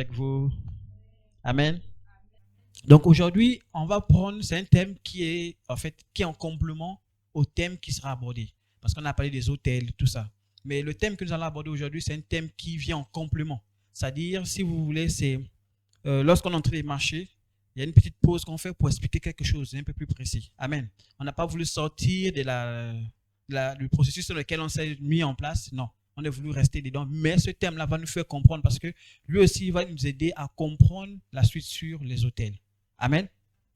avec vous. Amen. Donc aujourd'hui, on va prendre, c'est un thème qui est en complément au thème qui sera abordé. Parce qu'on a parlé des hôtels, tout ça. Mais le thème que nous allons aborder aujourd'hui, c'est un thème qui vient en complément. C'est-à-dire, si vous voulez, c'est lorsqu'on est en train de marcher, il y a une petite pause qu'on fait pour expliquer quelque chose un peu plus précis. Amen. On n'a pas voulu sortir du processus sur lequel on s'est mis en place. Non, on a voulu rester dedans. Mais ce thème-là va nous faire comprendre parce que lui aussi va nous aider à comprendre la suite sur les hôtels. Amen.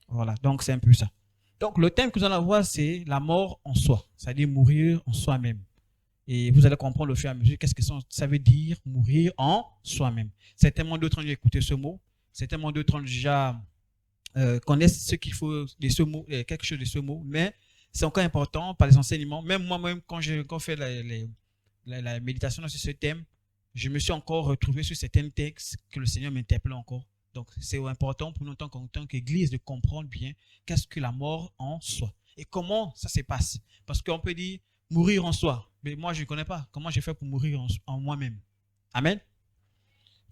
Voilà, donc c'est un peu ça. Donc le thème que nous allons voir, c'est la mort en soi, c'est-à-dire mourir en soi-même. Et vous allez comprendre au fur et à mesure qu'est-ce que ça veut dire mourir en soi-même. Certainement d'autres ont déjà écouté ce mot, certainement d'autres ont déjà connaissent ce qu'il faut de ce mot, quelque chose de ce mot, mais c'est encore important par les enseignements. Même moi-même, quand j'ai encore fait la méditation sur ce thème, je me suis encore retrouvé sur certains textes que le Seigneur m'interpelle encore. Donc, c'est important pour nous en tant qu'Église de comprendre bien qu'est-ce que la mort en soi et comment ça se passe. Parce qu'on peut dire mourir en soi, mais moi je ne connais pas comment j'ai fait pour mourir en moi-même. Amen.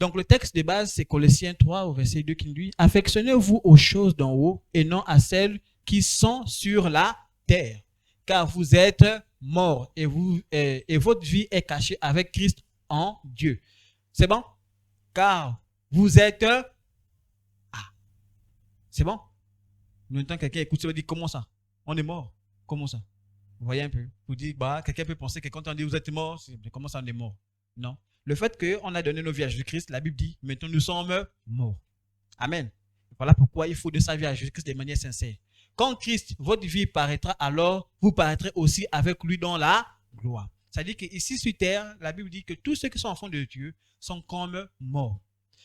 Donc, le texte de base, c'est Colossiens 3 au verset 2 qui nous dit « Affectionnez-vous aux choses d'en haut et non à celles qui sont sur la terre, car vous êtes morts et votre vie est cachée avec Christ en Dieu. » C'est bon? Car vous êtes... C'est bon? Maintenant, quelqu'un écoute, ça veut dire comment ça? On est mort. Comment ça? Vous voyez un peu? Vous dites, quelqu'un peut penser que quand on dit vous êtes mort, comment ça on est mort? Non. Le fait qu'on a donné nos vies à Jésus-Christ, la Bible dit, maintenant nous sommes morts. Amen. Voilà pourquoi il faut de sa vie à Jésus-Christ de manière sincère. Quand Christ, votre vie paraîtra, alors vous paraîtrez aussi avec lui dans la gloire. C'est-à-dire qu'ici sur terre, la Bible dit que tous ceux qui sont enfants de Dieu sont comme morts.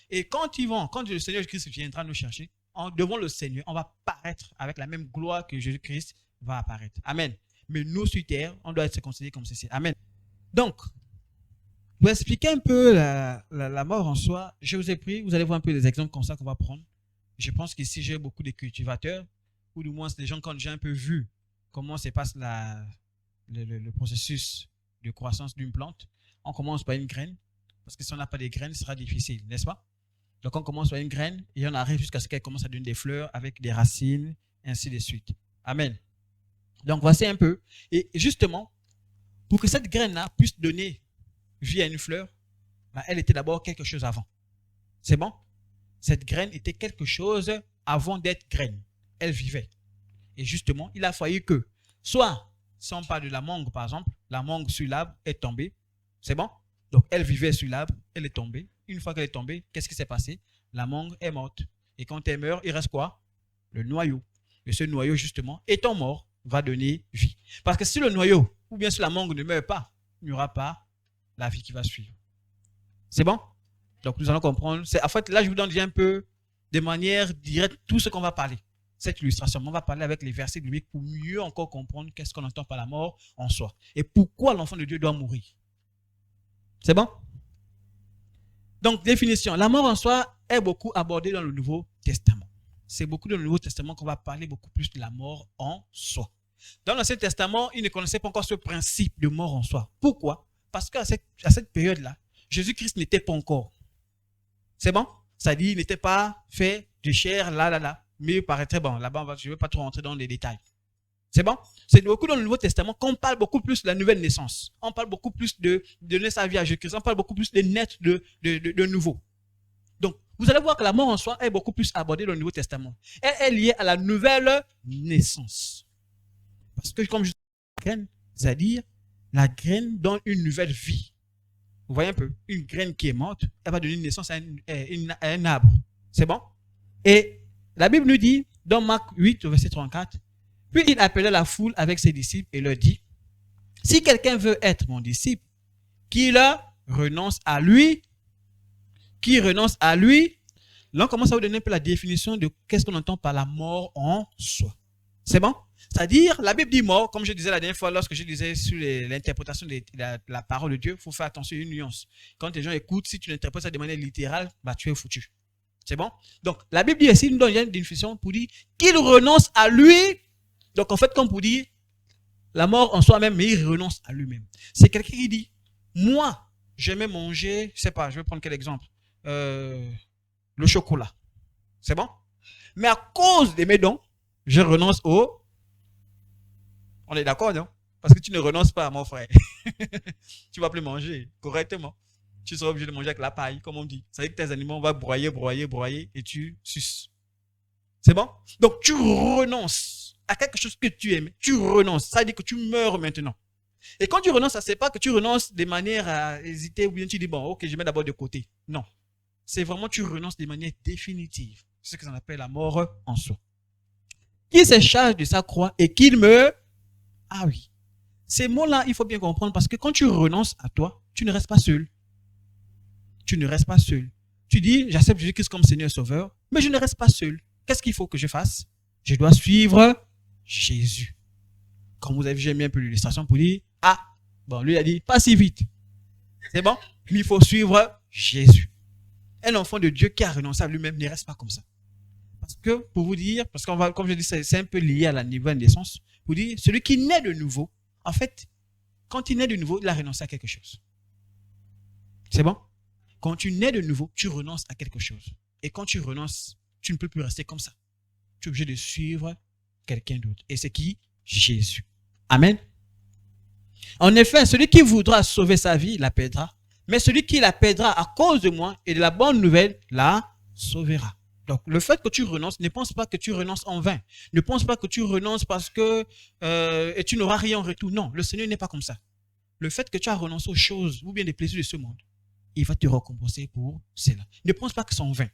Et quand le Seigneur Jésus-Christ viendra nous chercher, devant le Seigneur, on va paraître avec la même gloire que Jésus-Christ va apparaître. Amen. Mais nous sur terre, on doit être considérés comme ceci. Amen. Donc, pour expliquer un peu la mort en soi, je vous ai pris, vous allez voir un peu des exemples comme ça qu'on va prendre. Je pense qu'ici, j'ai beaucoup de cultivateurs, ou du moins, c'est des gens quand j'ai un peu vu comment se passe le processus de croissance d'une plante. On commence par une graine, parce que si on n'a pas de graines, ce sera difficile, n'est-ce pas? Donc, on commence par une graine et on arrive jusqu'à ce qu'elle commence à donner des fleurs avec des racines, ainsi de suite. Amen. Donc, voici un peu. Et justement, pour que cette graine-là puisse donner vie à une fleur, elle était d'abord quelque chose avant. C'est bon? Cette graine était quelque chose avant d'être graine. Elle vivait. Et justement, il a fallu que, soit, si on parle de la mangue, par exemple, la mangue sur l'arbre est tombée. C'est bon? Donc, elle vivait sur l'arbre, elle est tombée. Une fois qu'elle est tombée, qu'est-ce qui s'est passé? La mangue est morte. Et quand elle meurt, il reste quoi? Le noyau. Et ce noyau, justement, étant mort, va donner vie. Parce que si le noyau, ou bien si la mangue ne meurt pas, il n'y aura pas la vie qui va suivre. C'est bon? Donc, nous allons comprendre. En fait, là, je vous donne déjà un peu, de manière directe, tout ce qu'on va parler. Cette illustration, on va parler avec les versets bibliques pour mieux encore comprendre qu'est-ce qu'on entend par la mort en soi. Et pourquoi l'enfant de Dieu doit mourir. C'est bon? Donc, définition. La mort en soi est beaucoup abordée dans le Nouveau Testament. C'est beaucoup dans le Nouveau Testament qu'on va parler beaucoup plus de la mort en soi. Dans l'Ancien Testament, ils ne connaissaient pas encore ce principe de mort en soi. Pourquoi? Parce qu'à cette période-là, Jésus-Christ n'était pas encore. C'est bon? C'est-à-dire, il n'était pas fait de chair, là. Mais il paraît très bon. Là-bas, je ne vais pas trop rentrer dans les détails. C'est bon? C'est beaucoup dans le Nouveau Testament qu'on parle beaucoup plus de la nouvelle naissance. On parle beaucoup plus de donner sa vie à Jésus-Christ. On parle beaucoup plus de naître de nouveau. Donc, vous allez voir que la mort en soi est beaucoup plus abordée dans le Nouveau Testament. Elle est liée à la nouvelle naissance. Parce que, comme je dis, la graine, c'est-à-dire, la graine donne une nouvelle vie. Vous voyez un peu? Une graine qui est morte, elle va donner naissance à un arbre. C'est bon? Et la Bible nous dit, dans Marc 8, verset 34, puis il appela la foule avec ses disciples et leur dit, si quelqu'un veut être mon disciple, qu'il renonce à lui, là on commence à vous donner un peu la définition de qu'est-ce qu'on entend par la mort en soi. C'est bon? C'est-à-dire, la Bible dit mort, comme je disais la dernière fois lorsque je disais sur l'interprétation de la parole de Dieu, il faut faire attention à une nuance. Quand les gens écoutent, si tu l'interprètes ça de manière littérale, tu es foutu. C'est bon? Donc, la Bible dit ici, nous donne une définition pour dire qu'il renonce à lui. Donc, en fait, comme pour dire la mort en soi-même, mais il renonce à lui-même. C'est quelqu'un qui dit, moi, j'aimais manger, je ne sais pas, je vais prendre quel exemple. le chocolat. C'est bon? Mais à cause de mes dons, je renonce au... On est d'accord, non? Parce que tu ne renonces pas, mon frère. Tu ne vas plus manger correctement. Tu seras obligé de manger avec la paille, comme on dit. Ça veut dire que tes aliments vont broyer et tu suces. C'est bon? Donc tu renonces à quelque chose que tu aimes. Tu renonces. Ça veut dire que tu meurs maintenant. Et quand tu renonces, ce n'est pas que tu renonces de manière à hésiter ou bien tu dis, bon, ok, je mets d'abord de côté. Non. C'est vraiment tu renonces de manière définitive. C'est ce que l'on appelle la mort en soi. Qui se charge de sa croix et qu'il me... Ah oui. Ces mots-là, il faut bien comprendre parce que quand tu renonces à toi, tu ne restes pas seul. Tu ne restes pas seul. Tu dis, j'accepte Jésus-Christ comme Seigneur et Sauveur, mais je ne reste pas seul. Qu'est-ce qu'il faut que je fasse? Je dois suivre Jésus. Quand vous avez vu, j'ai mis un peu l'illustration pour dire, ah, bon, lui il a dit, pas si vite. C'est bon? Mais il faut suivre Jésus. Un enfant de Dieu qui a renoncé à lui-même ne reste pas comme ça. Parce que, pour vous dire, parce qu'on va, comme je dis, c'est un peu lié à la nouvelle naissance, pour dire, celui qui naît de nouveau, en fait, quand il naît de nouveau, il a renoncé à quelque chose. C'est bon? Quand tu nais de nouveau, tu renonces à quelque chose. Et quand tu renonces, tu ne peux plus rester comme ça. Tu es obligé de suivre quelqu'un d'autre. Et c'est qui? Jésus. Amen. En effet, celui qui voudra sauver sa vie, la perdra. Mais celui qui la perdra à cause de moi et de la bonne nouvelle, la sauvera. Donc, le fait que tu renonces, ne pense pas que tu renonces en vain. Ne pense pas que tu renonces parce que et tu n'auras rien en retour. Non, le Seigneur n'est pas comme ça. Le fait que tu as renoncé aux choses ou bien des plaisirs de ce monde, il va te récompenser pour cela. Ne pense pas que c'est en vain.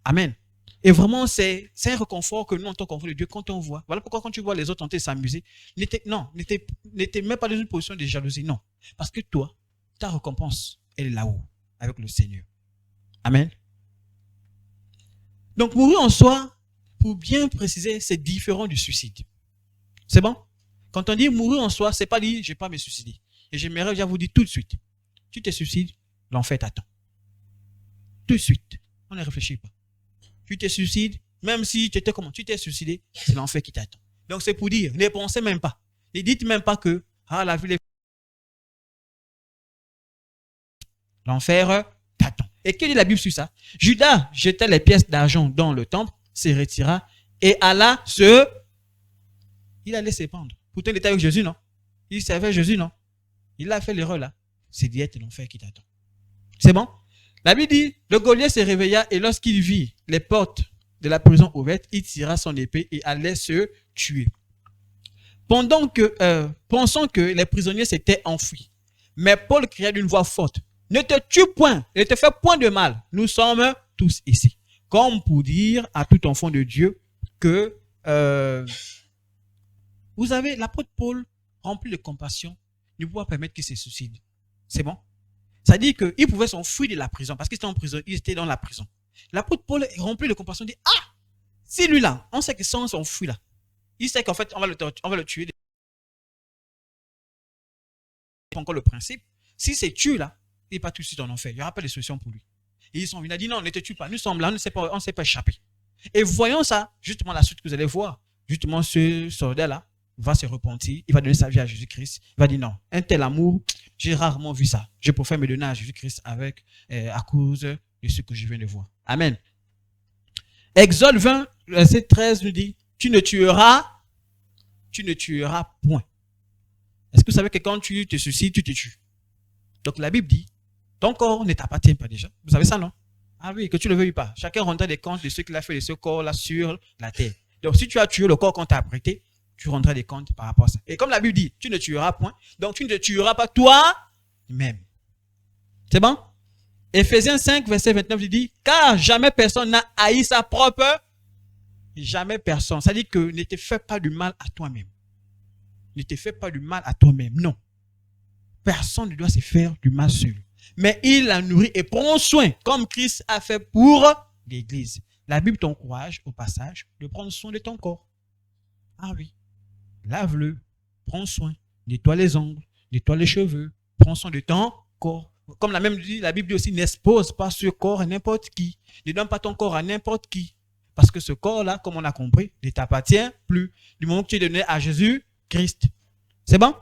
Amen. Et vraiment, c'est un réconfort que nous, en tant qu'enfants de Dieu, quand on voit. Voilà pourquoi quand tu vois les autres tenter de s'amuser, n'étais même pas dans une position de jalousie. Non. Parce que toi, ta récompense, elle est là-haut, avec le Seigneur. Amen. Donc, mourir en soi, pour bien préciser, c'est différent du suicide. C'est bon? Quand on dit mourir en soi, c'est pas dire je ne vais pas me suicider. Et j'aimerais déjà vous dire tout de suite, tu te suicides, l'enfer t'attend. Tout de suite. On ne réfléchit pas. Tu te suicides, même si tu étais comment? Tu t'es suicidé, c'est l'enfer qui t'attend. Donc c'est pour dire, ne pensez même pas. Ne dites même pas que la vie est... L'enfer t'attend. Et que dit la Bible sur ça? Judas jeta les pièces d'argent dans le temple, se retira et alla se... Il allait se pendre. Pourtant il était avec Jésus, non? Il servait Jésus, non? Il a fait l'erreur là. C'est d'être l'enfer qui t'attend. C'est bon? La Bible dit, le Goliath se réveilla et lorsqu'il vit les portes de la prison ouvertes, il tira son épée et allait se tuer. Pensant que les prisonniers s'étaient enfuis. Mais Paul cria d'une voix forte, ne te tue point, ne te fais point de mal. Nous sommes tous ici. Comme pour dire à tout enfant de Dieu que vous avez l'apôtre Paul rempli de compassion, ne pouvait pas permettre qu'il se suicide. C'est bon? Ça dit qu'il pouvait s'enfuir de la prison parce qu'il était en prison, il était dans la prison. L'apôtre Paul est rempli de compassion, dit, ah, si lui là, on sait que sans s'enfuir là, il sait qu'en fait, on va le tuer. C'est encore le principe. Si c'est tué là, il n'est pas tout de suite en enfer. Il n'y aura pas de solution pour lui. Et il a dit, non, ne te tue pas. Nous sommes là, on ne s'est pas échappé. Et voyons ça, justement la suite que vous allez voir, justement ce soldat là va se repentir, il va donner sa vie à Jésus-Christ. Il va dire, non, un tel amour, j'ai rarement vu ça. Je préfère me donner à Jésus-Christ à cause de ce que je viens de voir. Amen. Exode 20, verset 13 nous dit, tu ne tueras point. Est-ce que vous savez que quand tu te suicides, tu te tues? Donc la Bible dit, ton corps ne t'appartient pas déjà. Vous savez ça, non? Ah oui, que tu ne le veuilles pas. Chacun rendra des comptes de ce qu'il a fait de ce corps-là sur la terre. Donc si tu as tué le corps qu'on t'a apprêté, tu rendras des comptes par rapport à ça. Et comme la Bible dit, tu ne tueras point, donc tu ne te tueras pas toi-même. C'est bon? Éphésiens 5, verset 29, il dit, car jamais personne n'a haï sa propre... Jamais personne. Ça dit que ne te fais pas du mal à toi-même. Ne te fais pas du mal à toi-même. Non. Personne ne doit se faire du mal seul. Mais il la nourrit et prend soin, comme Christ a fait pour l'Église. La Bible t'encourage, au passage, de prendre soin de ton corps. Ah oui. Lave-le, prends soin, nettoie les ongles, nettoie les cheveux, prends soin de ton corps. Comme la Bible dit aussi, n'expose pas ce corps à n'importe qui. Ne donne pas ton corps à n'importe qui. Parce que ce corps-là, comme on a compris, ne t'appartient plus. Du moment que tu es donné à Jésus-Christ. C'est bon?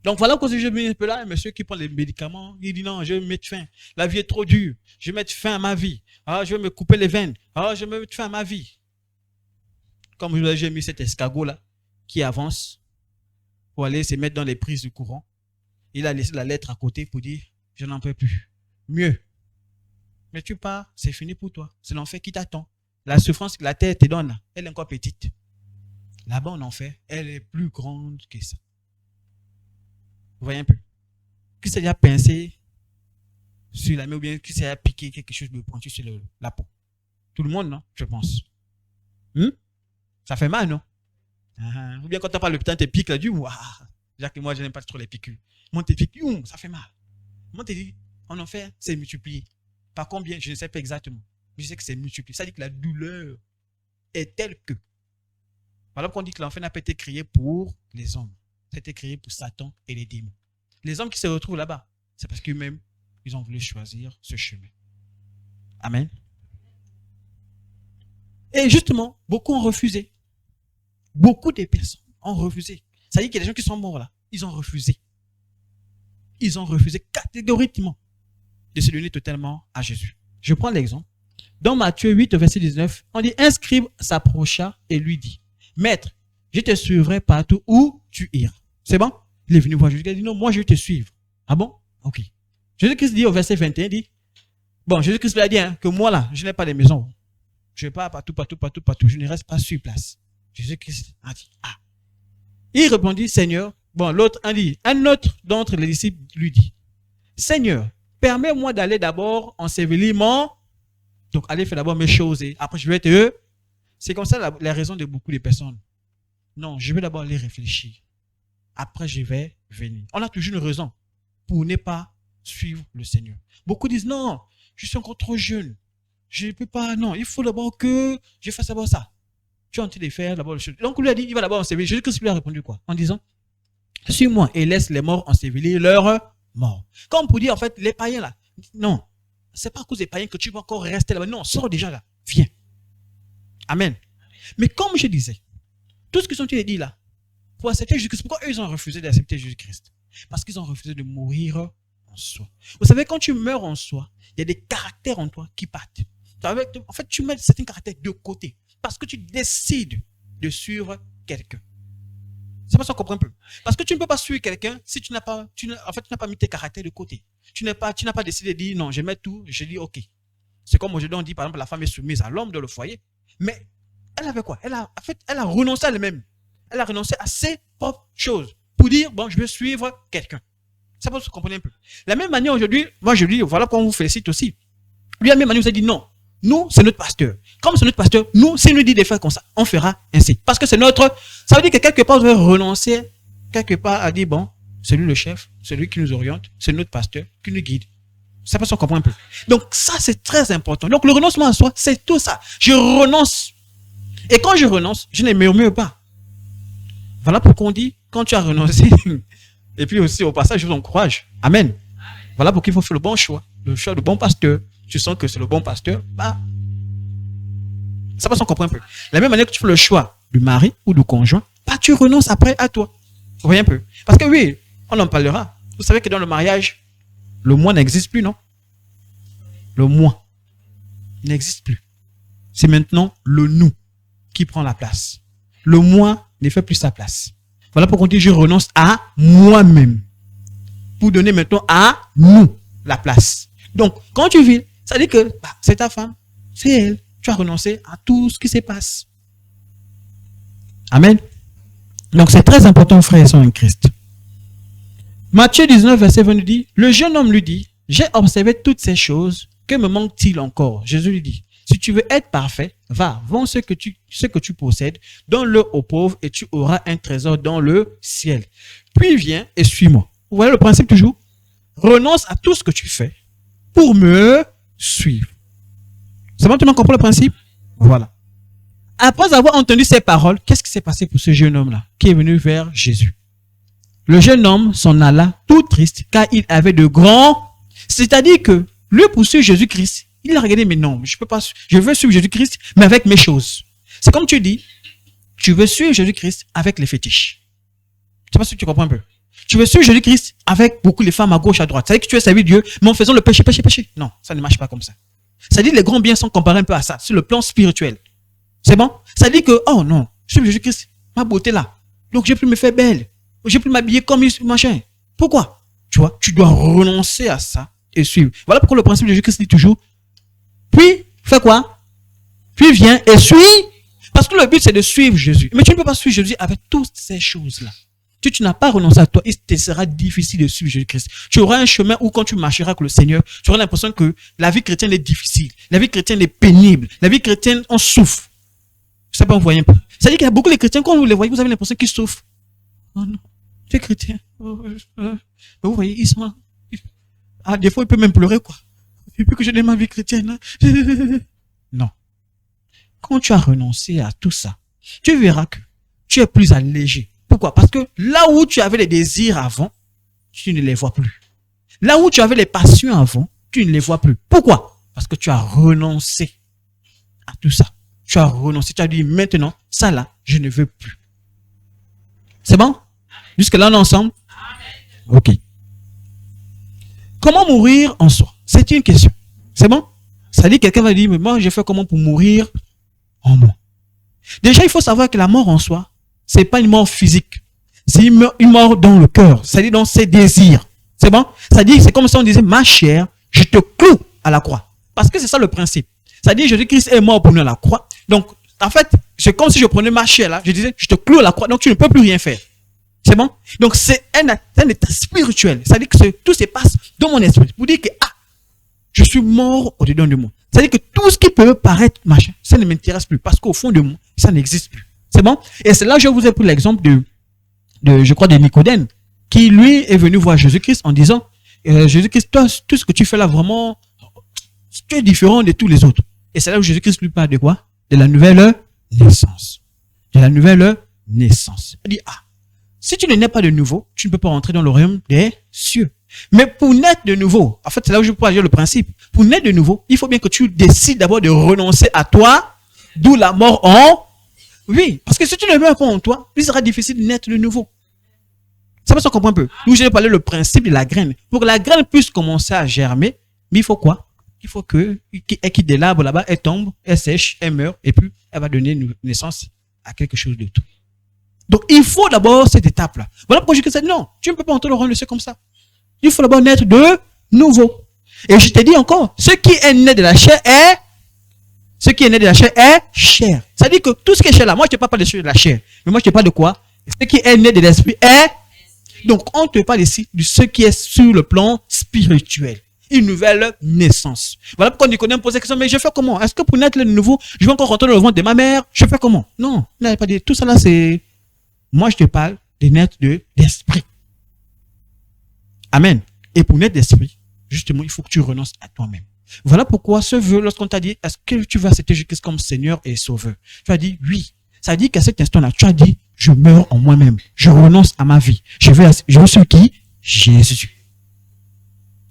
Donc voilà pourquoi je me un peu là, un monsieur qui prend les médicaments, il dit non, je vais me mettre fin. La vie est trop dure. Je vais mettre fin à ma vie. Ah, je vais me couper les veines. Ah, je vais mettre fin à ma vie. Comme j'ai mis cet escargot là, qui avance pour aller se mettre dans les prises du courant. Il a laissé la lettre à côté pour dire, je n'en peux plus. Mieux. Mais tu pars, c'est fini pour toi. C'est l'enfer qui t'attend. La souffrance que la terre te donne, elle est encore petite. Là-bas en enfer, elle est plus grande que ça. Vous voyez un peu? Qui s'est déjà pincé sur la main ou bien qui s'est déjà piqué quelque chose de pointu sur la peau? Tout le monde, non? Je pense. Ça fait mal, non? Ou bien quand tu n'as pas le putain, tu piques là, du Jacques et moi, je n'aime pas trop les piqûres. Moi, tu piques, ça fait mal. Moi, tu dis, en enfer, c'est multiplié. Par combien? Je ne sais pas exactement. Mais je sais que c'est multiplié. Ça dit que la douleur est telle que. Voilà pourquoi on dit que l'enfer n'a pas été créé pour les hommes. Ça a été créé pour Satan et les démons. Les hommes qui se retrouvent là-bas, c'est parce qu'eux-mêmes, ils ont voulu choisir ce chemin. Amen. Et justement, beaucoup ont refusé. Beaucoup de personnes ont refusé. Ça dit qu'il y a des gens qui sont morts là. Ils ont refusé. Ils ont refusé catégoriquement de se donner totalement à Jésus. Je prends l'exemple. Dans Matthieu 8, verset 19, on dit, un scribe s'approcha et lui dit, Maître, je te suivrai partout où tu iras. C'est bon? Il est venu voir Jésus. Il a dit, non, moi je vais te suivre. Ah bon? Ok. Jésus-Christ dit au verset 21, il dit, bon, Jésus-Christ lui a dit que moi là, je n'ai pas de maison. Je ne vais pas partout. Je ne reste pas sur place. Jésus-Christ a dit, Il répondit, Seigneur, bon, l'autre a dit, un autre d'entre les disciples lui dit, Seigneur, permets-moi d'aller d'abord ensevelir mon... Donc, allez faire d'abord mes choses et après je vais te... C'est comme ça la raison de beaucoup de personnes. Non, je vais d'abord aller réfléchir. Après, je vais venir. On a toujours une raison pour ne pas suivre le Seigneur. Beaucoup disent, non, je suis encore trop jeune. Je ne peux pas, non, il faut d'abord que je fasse d'abord ça. Tu es en train de faire d'abord le chose. Donc, lui a dit, il va d'abord ensevelir. Jésus-Christ lui a répondu quoi? En disant, suis-moi et laisse les morts ensevelir leurs morts. Comme pour dire, en fait, les païens là, non, c'est pas à cause des païens que tu vas encore rester là-bas. Non, sors déjà là, viens. Amen. Mais comme je disais, tout ce qu'ils ont dit là, pour accepter Jésus-Christ, pourquoi eux ils ont refusé d'accepter Jésus-Christ? Parce qu'ils ont refusé de mourir en soi. Vous savez, quand tu meurs en soi, il y a des caractères en toi qui partent. En fait, tu mets certains caractères de côté parce que tu décides de suivre quelqu'un. C'est pas ça qu'on comprend un peu. Parce que tu ne peux pas suivre quelqu'un si tu n'as pas mis tes caractères de côté. Tu n'as pas décidé de dire non, je mets tout, je dis ok. C'est comme aujourd'hui on dit par exemple la femme est soumise à l'homme dans le foyer. Mais elle avait quoi? Elle a renoncé à elle-même. Elle a renoncé à ses propres choses pour dire bon, je vais suivre quelqu'un. Ça peut se comprendre un peu. De la même manière aujourd'hui, moi je dis voilà pourquoi on vous félicite aussi. Lui, de la même manière, vous a dit non. Nous, c'est notre pasteur. Comme c'est notre pasteur, nous, s'il nous dit de faire comme ça, on fera ainsi. Parce que c'est notre... Ça veut dire que quelque part, on doit renoncer, quelque part, à dire, bon, c'est lui le chef, c'est lui qui nous oriente, c'est notre pasteur qui nous guide. Ça peut se comprendre un peu. Donc, ça, c'est très important. Donc, le renoncement à soi, c'est tout ça. Je renonce. Et quand je renonce, je ne murmure pas. Voilà pourquoi on dit, quand tu as renoncé, et puis aussi, au passage, je vous encourage. Amen. Voilà pourquoi il faut faire le bon choix. Le choix du bon pasteur. Tu sens que c'est le bon pasteur, ça va s'en comprendre un peu. La même manière que tu fais le choix du mari ou du conjoint, tu renonces après à toi. Vous voyez un peu? Parce que oui, on en parlera. Vous savez que dans le mariage, le moi n'existe plus, non? Le moi n'existe plus. C'est maintenant le nous qui prend la place. Le moi ne fait plus sa place. Voilà pourquoi on dit je renonce à moi-même. Pour donner maintenant à nous la place. Donc, quand tu vis, ça dit que c'est ta femme, c'est elle. Tu as renoncé à tout ce qui se passe. Amen. Donc, c'est très important, frères et sœurs en Christ. Matthieu 19, verset 20 dit, le jeune homme lui dit, j'ai observé toutes ces choses, que me manque-t-il encore? Jésus lui dit, si tu veux être parfait, va, vends ce que tu possèdes, donne-le aux pauvres et tu auras un trésor dans le ciel. Puis viens et suis-moi. Vous voyez le principe toujours? Renonce à tout ce que tu fais pour me suivre. C'est bon, tu m'as compris le principe? Voilà. Après avoir entendu ces paroles, qu'est-ce qui s'est passé pour ce jeune homme-là qui est venu vers Jésus? Le jeune homme s'en alla tout triste car il avait de grands... C'est-à-dire que lui poursuit Jésus-Christ. Il a regardé, mais non, je peux pas, je veux suivre Jésus-Christ, mais avec mes choses. C'est comme tu dis, tu veux suivre Jésus-Christ avec les fétiches. Je ne sais pas si tu comprends un peu. Je veux suivre Jésus-Christ avec beaucoup les femmes à gauche, à droite. Ça veut dire que tu as servi Dieu, mais en faisant le péché. Non, ça ne marche pas comme ça. Ça dit que les grands biens sont comparés un peu à ça, sur le plan spirituel. C'est bon? Ça dit que, oh non, je suis Jésus-Christ, ma beauté là. Donc j'ai pu me faire belle. J'ai pu m'habiller comme machin. Pourquoi? Tu vois, tu dois renoncer à ça et suivre. Voilà pourquoi le principe de Jésus-Christ dit toujours, puis, fais quoi? Puis viens et suis. Parce que le but c'est de suivre Jésus. Mais tu ne peux pas suivre Jésus avec toutes ces choses-là. Tu n'as pas renoncé à toi, il te sera difficile de suivre Jésus-Christ. Tu auras un chemin où quand tu marcheras avec le Seigneur, tu auras l'impression que la vie chrétienne est difficile. La vie chrétienne est pénible. La vie chrétienne, on souffre. Je ne sais pas, vous voyez un peu. C'est-à-dire qu'il y a beaucoup de chrétiens, quand vous les voyez, vous avez l'impression qu'ils souffrent. Oh non, tu es chrétien. Mais vous voyez, ils sont... Ah, des fois, ils peuvent même pleurer, quoi. Depuis que je n'ai ma vie chrétienne. Non. Quand tu as renoncé à tout ça, tu verras que tu es plus allégé. Pourquoi? Parce que là où tu avais les désirs avant, tu ne les vois plus. Là où tu avais les passions avant, tu ne les vois plus. Pourquoi? Parce que tu as renoncé à tout ça. Tu as renoncé, tu as dit maintenant, ça là, je ne veux plus. C'est bon? Jusque là, on est ensemble? Ok. Comment mourir en soi? C'est une question. C'est bon? Ça dit, quelqu'un va dire, mais moi, j'ai fait comment pour mourir en moi? Déjà, il faut savoir que la mort en soi, c'est pas une mort physique. C'est une mort dans le cœur. C'est-à-dire dans ses désirs. C'est bon? C'est-à-dire, c'est comme si on disait, ma chair, je te cloue à la croix. Parce que c'est ça le principe. C'est-à-dire, Jésus-Christ est mort pour nous à la croix. Donc, en fait, c'est comme si je prenais ma chair là, je disais, je te cloue à la croix, donc tu ne peux plus rien faire. C'est bon? Donc, c'est un état spirituel. C'est-à-dire que tout se passe dans mon esprit. Pour dire que, je suis mort au-dedans de moi. C'est-à-dire que tout ce qui peut paraître machin, ça ne m'intéresse plus. Parce qu'au fond de moi, ça n'existe plus. C'est bon? Et c'est là que je vous ai pris l'exemple je crois, de Nicodème, qui lui est venu voir Jésus-Christ en disant, Jésus-Christ, toi, tout ce que tu fais là, vraiment, tu es différent de tous les autres. Et c'est là où Jésus-Christ lui parle de quoi? De la nouvelle naissance. De la nouvelle naissance. Il dit, si tu ne nais pas de nouveau, tu ne peux pas rentrer dans le royaume des cieux. Mais pour naître de nouveau, en fait, c'est là où je peux agir le principe. Pour naître de nouveau, il faut bien que tu décides d'abord de renoncer à toi, d'où la mort en... Oui, parce que si tu ne meurs pas en toi, il sera difficile de naître de nouveau. Ça va se comprendre un peu. Nous, j'ai parlé le principe de la graine. Pour que la graine puisse commencer à germer, mais il faut quoi? Il faut qu'elle quitte de l'arbre là-bas, elle tombe, elle sèche, elle meurt, et puis elle va donner naissance à quelque chose d'autre. Donc, il faut d'abord cette étape-là. Voilà pourquoi je dis non, tu ne peux pas entrer le royaume de Dieu comme ça. Il faut d'abord naître de nouveau. Et je te dis encore, ce qui est né de la chair est chair. Ça dit que tout ce qui est chair là, moi je ne te parle pas de la chair, mais moi je te parle de quoi? Ce qui est né de l'esprit est... Donc, on te parle ici de ce qui est sur le plan spirituel. Une nouvelle naissance. Voilà pourquoi Nicodème pose la question, mais je fais comment? Est-ce que pour naître de nouveau, je vais encore rentrer dans le ventre de ma mère? Je fais comment? Non, il n'a pas dit. Tout ça là, c'est... Moi, je te parle de naître d'esprit. Amen. Et pour naître d'esprit, justement, il faut que tu renonces à toi-même. Voilà pourquoi ce vœu, lorsqu'on t'a dit, est-ce que tu vas accepter Jésus-Christ comme Seigneur et Sauveur? Tu as dit oui. Ça dit qu'à cet instant-là, tu as dit, je meurs en moi-même. Je renonce à ma vie. Je veux sur qui? Jésus.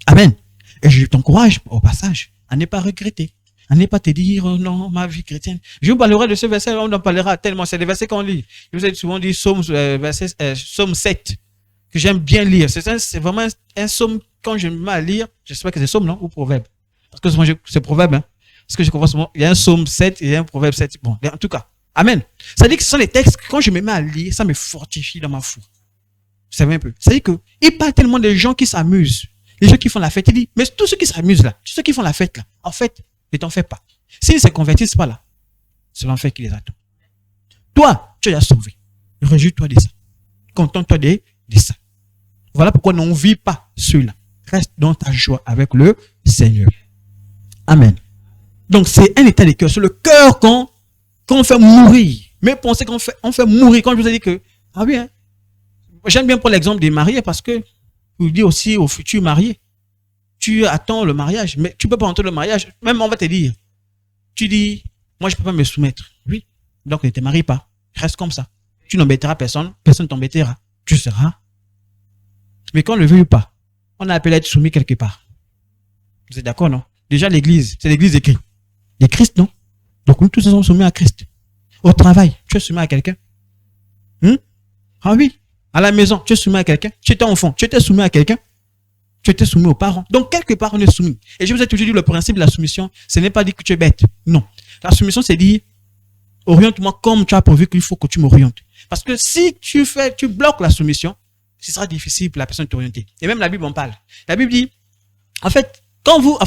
Amen. Et je t'encourage au passage à ne pas regretter. À ne pas te dire, oh non, ma vie chrétienne. Je vous parlerai de ce verset, on en parlera tellement. C'est des versets qu'on lit. Je vous ai souvent dit Psaume 7, que j'aime bien lire. C'est vraiment un psaume, quand je me mets à lire, j'espère que c'est psaume, non? Ou proverbe. Parce que souvent, c'est proverbe, hein. Parce que je comprends souvent, il y a un psaume 7 et il y a un proverbe 7. Bon, en tout cas. Amen. Ça dit que ce sont les textes que quand je me mets à lire, ça me fortifie dans ma foi. Vous savez un peu. Ça dit que, il parle tellement des gens qui s'amusent. Les gens qui font la fête. Il dit, mais tous ceux qui s'amusent là, tous ceux qui font la fête là, en fait, ne t'en fais pas. S'ils ne se convertissent pas là, c'est l'enfer qui les attend. Toi, tu es déjà sauvé. Réjouis-toi de ça. Contente-toi de ça. Voilà pourquoi on ne vit pas cela. Reste dans ta joie avec le Seigneur. Amen. Donc, c'est un état de cœur. C'est le cœur qu'on fait mourir. Mais pensez qu'on fait mourir. Quand je vous ai dit que, ah oui, hein, j'aime bien prendre l'exemple des mariés parce que, je vous dis aussi aux futurs mariés, tu attends le mariage, mais tu ne peux pas entrer le mariage. Même on va te dire, tu dis, moi je ne peux pas me soumettre. Oui. Donc ne te marie pas. Reste comme ça. Tu n'embêteras personne, personne ne t'embêtera. Tu seras. Mais quand on ne le veut pas, on a appelé à être soumis quelque part. Vous êtes d'accord, non? Déjà l'église, c'est l'église de Christ. De Christ, non? Donc nous tous sommes soumis à Christ. Au travail, tu es soumis à quelqu'un? Ah oui. À la maison, tu es soumis à quelqu'un. Tu étais enfant, tu étais soumis à quelqu'un. Tu étais soumis aux parents. Donc, quelque part, on est soumis. Et je vous ai toujours dit, le principe de la soumission, ce n'est pas dire que tu es bête. Non. La soumission, c'est dire, oriente-moi comme tu as prévu qu'il faut que tu m'orientes. Parce que si tu bloques la soumission, ce sera difficile pour la personne de t'orienter. Et même la Bible en parle. La Bible dit, en fait, quand vous,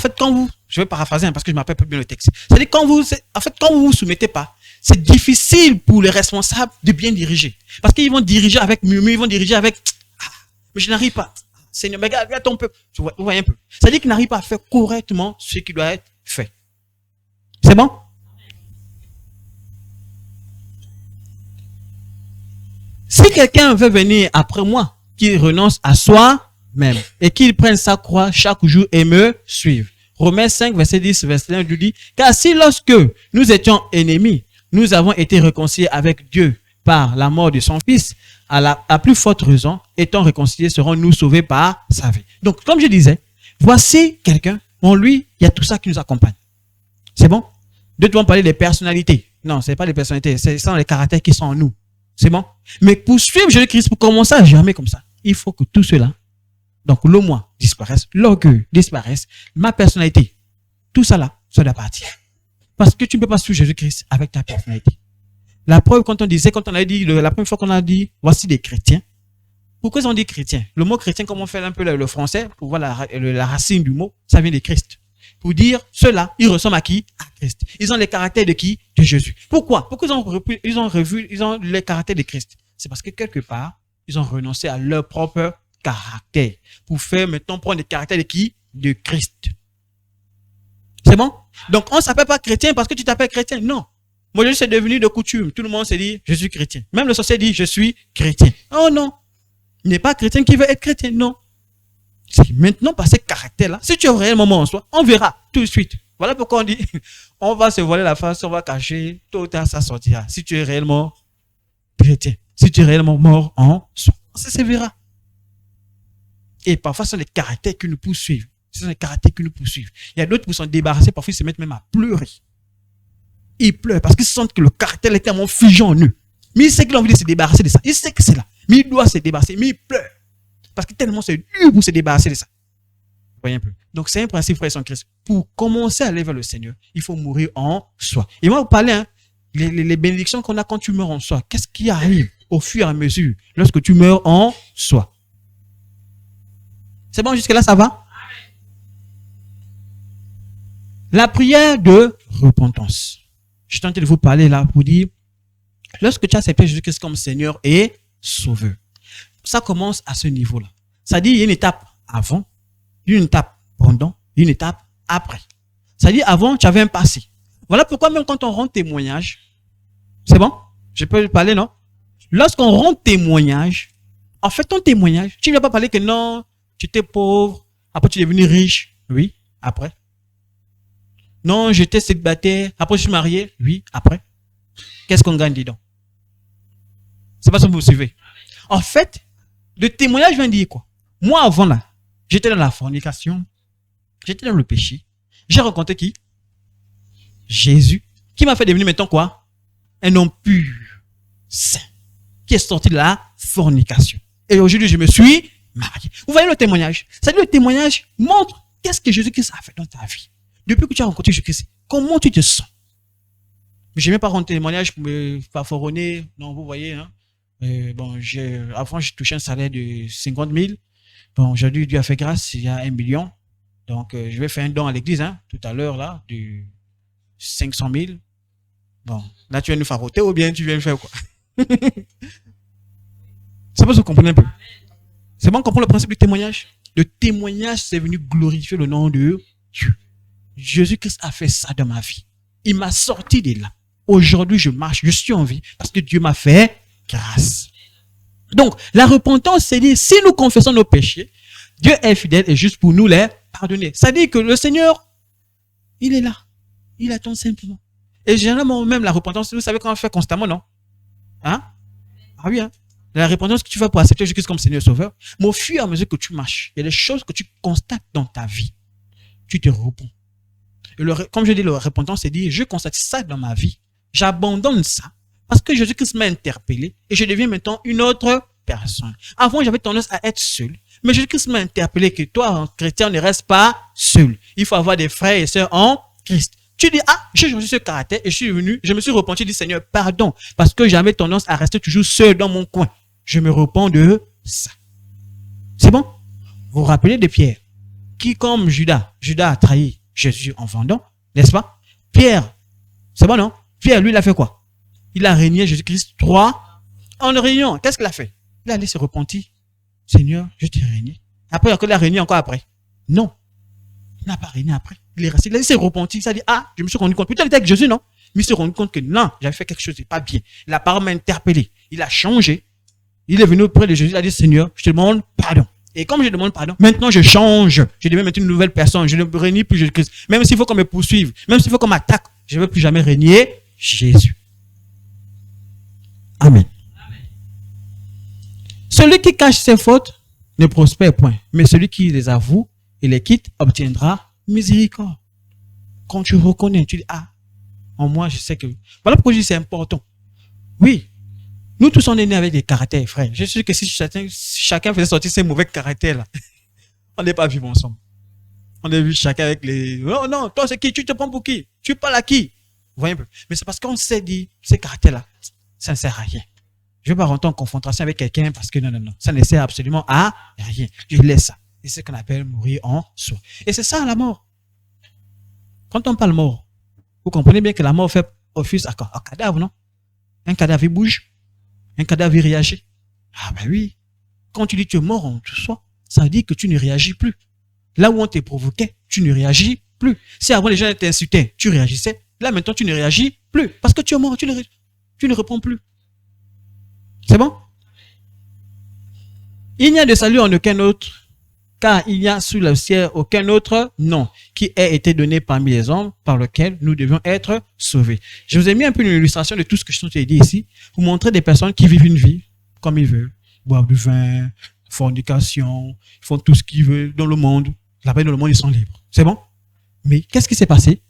je vais paraphraser parce que je ne m'appelle pas bien le texte. C'est-à-dire, quand vous vous soumettez pas, c'est difficile pour les responsables de bien diriger. Parce qu'ils vont diriger avec murmure, ils vont diriger avec, mais je n'arrive pas. Seigneur, mais regarde ton peuple. Vous voyez un peu. C'est-à-dire qu'il n'arrive pas à faire correctement ce qui doit être fait. C'est bon? Si quelqu'un veut venir après moi, qu'il renonce à soi-même et qu'il prenne sa croix chaque jour et me suive. Romains 5, verset 10, verset 1, nous dit, car si lorsque nous étions ennemis, nous avons été réconciliés avec Dieu par la mort de son Fils, à plus forte raison, étant réconciliés, serons-nous sauvés par sa vie. Donc, comme je disais, voici quelqu'un, en lui, il y a tout ça qui nous accompagne. C'est bon? D'autres vont parler des personnalités. Non, ce n'est pas les personnalités, ce sont les caractères qui sont en nous. C'est bon? Mais pour suivre Jésus-Christ, pour commencer à jamais comme ça, il faut que tout cela, donc le moi disparaisse, l'orgueil disparaisse, ma personnalité, tout ça là, ça doit partir. Parce que tu ne peux pas suivre Jésus-Christ avec ta personnalité. La preuve, quand on a dit, la première fois qu'on a dit, voici des chrétiens. Pourquoi ils ont dit chrétiens? Le mot chrétien, comme on fait un peu le français, pour voir la racine du mot, ça vient de Christ. Pour dire, ceux-là, ils ressemblent à qui? À Christ. Ils ont les caractères de qui? De Jésus. Pourquoi? Pourquoi ils ont les caractères de Christ? C'est parce que quelque part, ils ont renoncé à leur propre caractère. Pour faire maintenant prendre les caractères de qui? De Christ. C'est bon? Donc, on ne s'appelle pas chrétien parce que tu t'appelles chrétien. Non. Moi, c'est devenu de coutume. Tout le monde s'est dit, je suis chrétien. Même le sorcier dit, je suis chrétien. Oh non. Il n'est pas chrétien qui veut être chrétien. Non. C'est maintenant, par ces caractères-là, si tu es réellement en soi, on verra tout de suite. Voilà pourquoi on dit, on va se voiler la face, on va cacher, tôt ou tard, ça sortira. Si tu es réellement chrétien, si tu es réellement mort en soi, ça se verra. Et parfois, ce sont les caractères qui nous poursuivent. Ce sont les caractères qui nous poursuivent. Il y a d'autres qui s'en débarrasser, parfois ils se mettent même à pleurer. Ils pleurent parce qu'ils sentent que le caractère est tellement figé en eux. Mais il sait qu'il a envie de se débarrasser de ça. Il sait que c'est là. Mais il doit se débarrasser. Mais il pleure. Parce que tellement c'est dur pour se débarrasser de ça. Vous voyez un peu. Donc c'est un principe, frère, sans Christ. Pour commencer à aller vers le Seigneur, il faut mourir en soi. Et moi, vous parlez, hein, les bénédictions qu'on a quand tu meurs en soi. Qu'est-ce qui arrive au fur et à mesure lorsque tu meurs en soi? C'est bon, jusque-là, ça va? La prière de repentance. Je suis tenté de vous parler là pour dire, lorsque tu as accepté Jésus-Christ comme Seigneur et Sauveur, ça commence à ce niveau-là. Ça dit, il y a une étape avant, une étape pendant, une étape après. Ça dit, avant, tu avais un passé. Voilà pourquoi même quand on rend témoignage, c'est bon? Je peux parler, non? Lorsqu'on rend témoignage, en fait, ton témoignage, tu ne vas pas parler que non, tu étais pauvre, après tu es devenu riche. Oui, après. Non, j'étais célibataire, après je suis marié. Oui, après. Qu'est-ce qu'on gagne, dis donc? C'est pas ça que vous suivez. En fait, le témoignage vient dire quoi? Moi, avant là, j'étais dans la fornication, j'étais dans le péché. J'ai rencontré qui? Jésus, qui m'a fait devenir maintenant quoi? Un homme pur, saint, qui est sorti de la fornication. Et aujourd'hui, je me suis marié. Vous voyez le témoignage? C'est-à-dire le témoignage montre qu'est-ce que Jésus-Christ a fait dans ta vie. Depuis que tu as rencontré Jésus-Christ, comment tu te sens? Mais je n'ai même pas rendre témoignage pour me faforonner. Non, vous voyez, hein? Bon, avant, j'ai touché un salaire de 50 000. Bon, aujourd'hui, Dieu a fait grâce, il y a 1 million. Donc, je vais faire un don à l'église, hein, tout à l'heure, là, de 500 000. Bon, là, tu viens nous faroter ou bien tu viens faire quoi? C'est pas ce que vous comprenez un peu. C'est bon, on comprend le principe du témoignage. Le témoignage, c'est venu glorifier le nom de Dieu. Jésus-Christ a fait ça dans ma vie. Il m'a sorti de là. Aujourd'hui, je marche, je suis en vie parce que Dieu m'a fait grâce. Donc, la repentance, c'est dire, si nous confessons nos péchés, Dieu est fidèle et juste pour nous les pardonner. Ça dit que le Seigneur, il est là. Il attend simplement. Et généralement, même la repentance, vous savez qu'on le fait constamment, non? Hein? Ah oui, hein? La repentance que tu fais pour accepter Jésus-Christ comme Seigneur Sauveur, mais au fur et à mesure que tu marches, il y a des choses que tu constates dans ta vie. Tu te repens. Et comme je dis, la repentance, c'est dire, je constate ça dans ma vie. J'abandonne ça parce que Jésus-Christ m'a interpellé et je deviens maintenant une autre personne. Avant, j'avais tendance à être seul. Mais Jésus-Christ m'a interpellé que toi, chrétien, ne reste pas seul. Il faut avoir des frères et sœurs en Christ. Tu dis, ah, j'ai changé ce caractère et je suis venu, je me suis repenti, je dis, Seigneur, pardon, parce que j'avais tendance à rester toujours seul dans mon coin. Je me repens de ça. C'est bon? Vous vous rappelez de Pierre, qui comme Judas a trahi Jésus en vendant, n'est-ce pas? Pierre, c'est bon, non? Pierre, lui, il a fait quoi? Il a régné Jésus-Christ 3 en réunion. Qu'est-ce qu'il a fait? Il a allé se repentir. Seigneur, je t'ai régné. Après, il a régné encore après. Non. Il n'a pas régné après. Il est resté. Il s'est repenti. Il a dit, ah, je me suis rendu compte. Putain, il était avec Jésus, non? Mais il s'est rendu compte que non, j'avais fait quelque chose de pas bien. La parole m'a interpellé. Il a changé. Il est venu auprès de Jésus. Il a dit, Seigneur, je te demande pardon. Et comme je demande pardon, maintenant je change. Je deviens maintenant une nouvelle personne. Je ne renie plus Jésus-Christ. Même s'il faut qu'on me poursuive, même s'il faut qu'on m'attaque, je ne veux plus jamais régner Jésus. Amen. Celui qui cache ses fautes ne prospère point. Mais celui qui les avoue et les quitte obtiendra miséricorde. Quand tu reconnais, tu dis, ah, en moi, je sais que... Voilà pourquoi je dis c'est important. Oui, nous tous on est nés avec des caractères, frère. Je suis sûr que si chacun faisait sortir ses mauvais caractères-là, on n'est pas vivre ensemble. On est vu chacun avec les... Non, non, toi c'est qui? Tu te prends pour qui? Tu parles à qui? Vous voyez un peu. Mais c'est parce qu'on s'est dit, ces caractères-là, ça ne sert à rien. Je ne vais pas rentrer en confrontation avec quelqu'un parce que non, ça ne sert absolument à rien. Je laisse ça. C'est ce qu'on appelle mourir en soi. Et c'est ça la mort. Quand on parle mort, vous comprenez bien que la mort fait office à cadavre, non? Un cadavre, il bouge. Un cadavre, il réagit. Ah ben oui. Quand tu dis que tu es mort en soi, ça veut dire que tu ne réagis plus. Là où on te provoquait, tu ne réagis plus. Si avant les gens t'insultaient, tu réagissais. Là maintenant, tu ne réagis plus. Parce que tu es mort, tu ne réponds plus. C'est bon? Il n'y a de salut en aucun autre, car il n'y a sous le ciel aucun autre nom qui ait été donné parmi les hommes par lequel nous devions être sauvés. Je vous ai mis un peu une illustration de tout ce que je t'ai dit ici, pour montrer des personnes qui vivent une vie comme ils veulent, boivent du vin, fornication, font tout ce qu'ils veulent dans le monde. Là-bas, dans le monde, ils sont libres. C'est bon? Mais qu'est-ce qui s'est passé?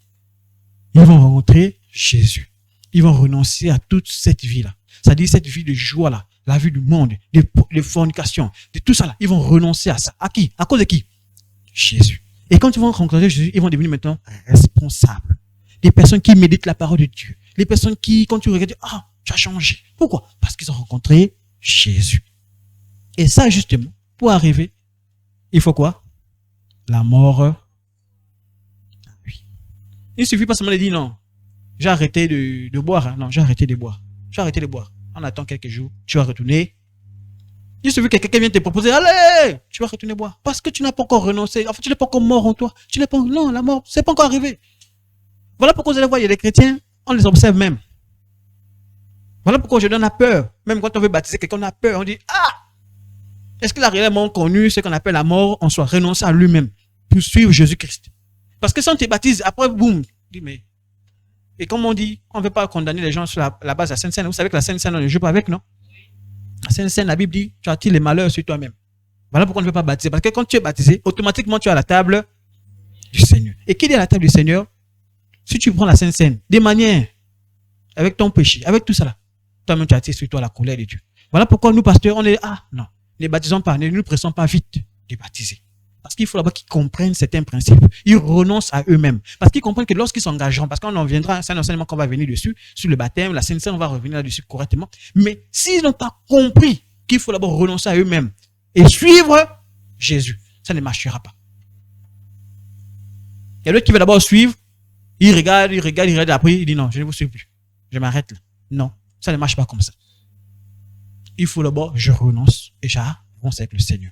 Ils vont rencontrer Jésus. Ils vont renoncer à toute cette vie-là. C'est-à-dire cette vie de joie-là, la vie du monde, de fornication, de tout ça là. Ils vont renoncer à ça. À qui? À cause de qui? Jésus. Et quand ils vont rencontrer Jésus, ils vont devenir maintenant responsables. Des personnes qui méditent la parole de Dieu. Les personnes qui, quand tu regardes, ah, tu as changé. Pourquoi? Parce qu'ils ont rencontré Jésus. Et ça, justement, pour arriver, il faut quoi? La mort. Oui. Il ne suffit pas seulement de dire non. J'ai arrêté de boire. Hein. Non, j'ai arrêté de boire. J'ai arrêté de boire. On attend quelques jours. Tu vas retourner. Il suffit que quelqu'un vienne te proposer. Allez, tu vas retourner boire. Parce que tu n'as pas encore renoncé. En fait, tu n'es pas encore mort en toi. Tu n'es pas. Non, la mort, c'est pas encore arrivé. Voilà pourquoi vous allez voir, il y a des chrétiens, on les observe même. Voilà pourquoi je donne la peur. Même quand on veut baptiser quelqu'un, on a peur. On dit, ah, est-ce qu'il a réellement connu ce qu'on appelle la mort en soi, renoncer à lui-même pour suivre Jésus-Christ? Parce que si on te baptise, après, boum, dis, mais. Et comme on dit, on ne veut pas condamner les gens sur la base de la Sainte Seine. Vous savez que la Sainte Seine, on ne joue pas avec, non? La Sainte Seine, la Bible dit, tu attires les malheurs sur toi-même. Voilà pourquoi on ne veut pas baptiser. Parce que quand tu es baptisé, automatiquement, tu es à la table du Seigneur. Et qui est à la table du Seigneur? Si tu prends la Sainte Seine, des manières, avec ton péché, avec tout ça là, toi-même, tu attires sur toi la colère de Dieu. Voilà pourquoi nous, pasteurs, on est, ah, non, ne baptisons pas, ne nous pressons pas vite de baptiser. Parce qu'il faut d'abord qu'ils comprennent certains principes. Ils renoncent à eux-mêmes. Parce qu'ils comprennent que lorsqu'ils s'engageront, parce qu'on en viendra, c'est un enseignement qu'on va venir dessus, sur le baptême, la Sainte Seine, on va revenir là-dessus correctement. Mais s'ils n'ont pas compris qu'il faut d'abord renoncer à eux-mêmes et suivre Jésus, ça ne marchera pas. Il y a d'autres qui veulent d'abord suivre, ils regardent, après ils disent non, je ne vous suis plus. Je m'arrête là. Non, ça ne marche pas comme ça. Il faut d'abord, je renonce et j'avance avec le Seigneur.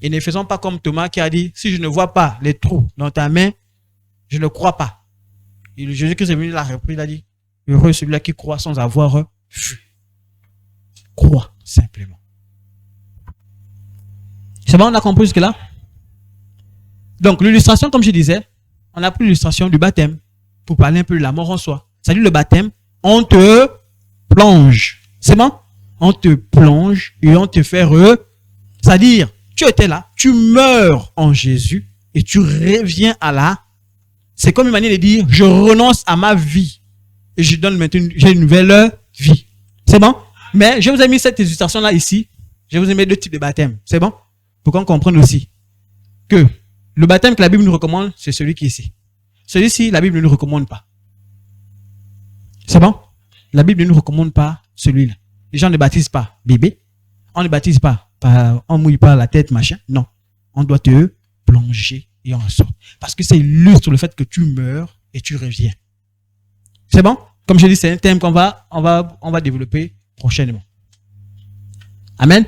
Et ne faisons pas comme Thomas qui a dit, si je ne vois pas les trous dans ta main, je ne crois pas. Et Jésus-Christ est venu, l'a repris, il a dit, heureux celui-là qui croit sans avoir vu. Crois simplement. C'est bon, on a compris jusque-là? Donc, l'illustration, comme je disais, on a pris l'illustration du baptême pour parler un peu de la mort en soi. C'est-à-dire le baptême, on te plonge. C'est bon? On te plonge et on te fait c'est-à-dire, tu étais là, tu meurs en Jésus et tu reviens à la... C'est comme une manière de dire, je renonce à ma vie et je donne maintenant j'ai une nouvelle vie. C'est bon? Mais je vous ai mis cette illustration-là ici. Je vous ai mis deux types de baptême. C'est bon? Pour qu'on comprenne aussi que le baptême que la Bible nous recommande, c'est celui qui est ici. Celui-ci, la Bible ne nous recommande pas. C'est bon? La Bible ne nous recommande pas celui-là. Les gens ne baptisent pas bébé. On ne baptise pas, on ne mouille pas la tête, machin. Non. On doit te plonger et on ressort. Parce que ça illustre le fait que tu meurs et tu reviens. C'est bon? Comme je dis, c'est un thème qu'on va développer prochainement. Amen.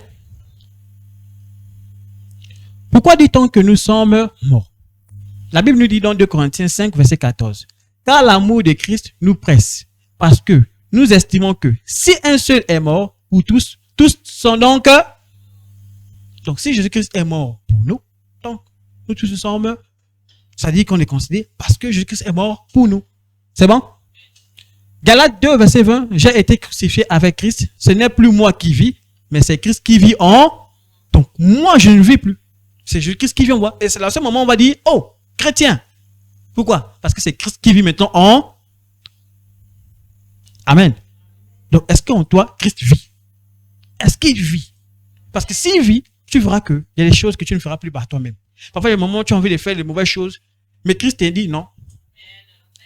Pourquoi dit-on que nous sommes morts? La Bible nous dit dans 2 Corinthiens 5, verset 14. Car l'amour de Christ nous presse, parce que nous estimons que si un seul est mort pour tous, tous sont donc... Donc si Jésus-Christ est mort pour nous, donc nous tous sommes... Ça dit qu'on est considéré parce que Jésus-Christ est mort pour nous. C'est bon? Galates 2, verset 20. J'ai été crucifié avec Christ. Ce n'est plus moi qui vis, mais c'est Christ qui vit en... Donc moi je ne vis plus. C'est Jésus-Christ qui vit en moi. Et c'est là ce moment où on va dire, oh, chrétien. Pourquoi? Parce que c'est Christ qui vit maintenant en... Amen. Donc est-ce qu'en toi, Christ vit? Est-ce qu'il vit? Parce que s'il vit, tu verras qu'il y a des choses que tu ne feras plus par toi-même. Parfois, il y a des moments où tu as envie de faire les mauvaises choses, mais Christ t'a dit non.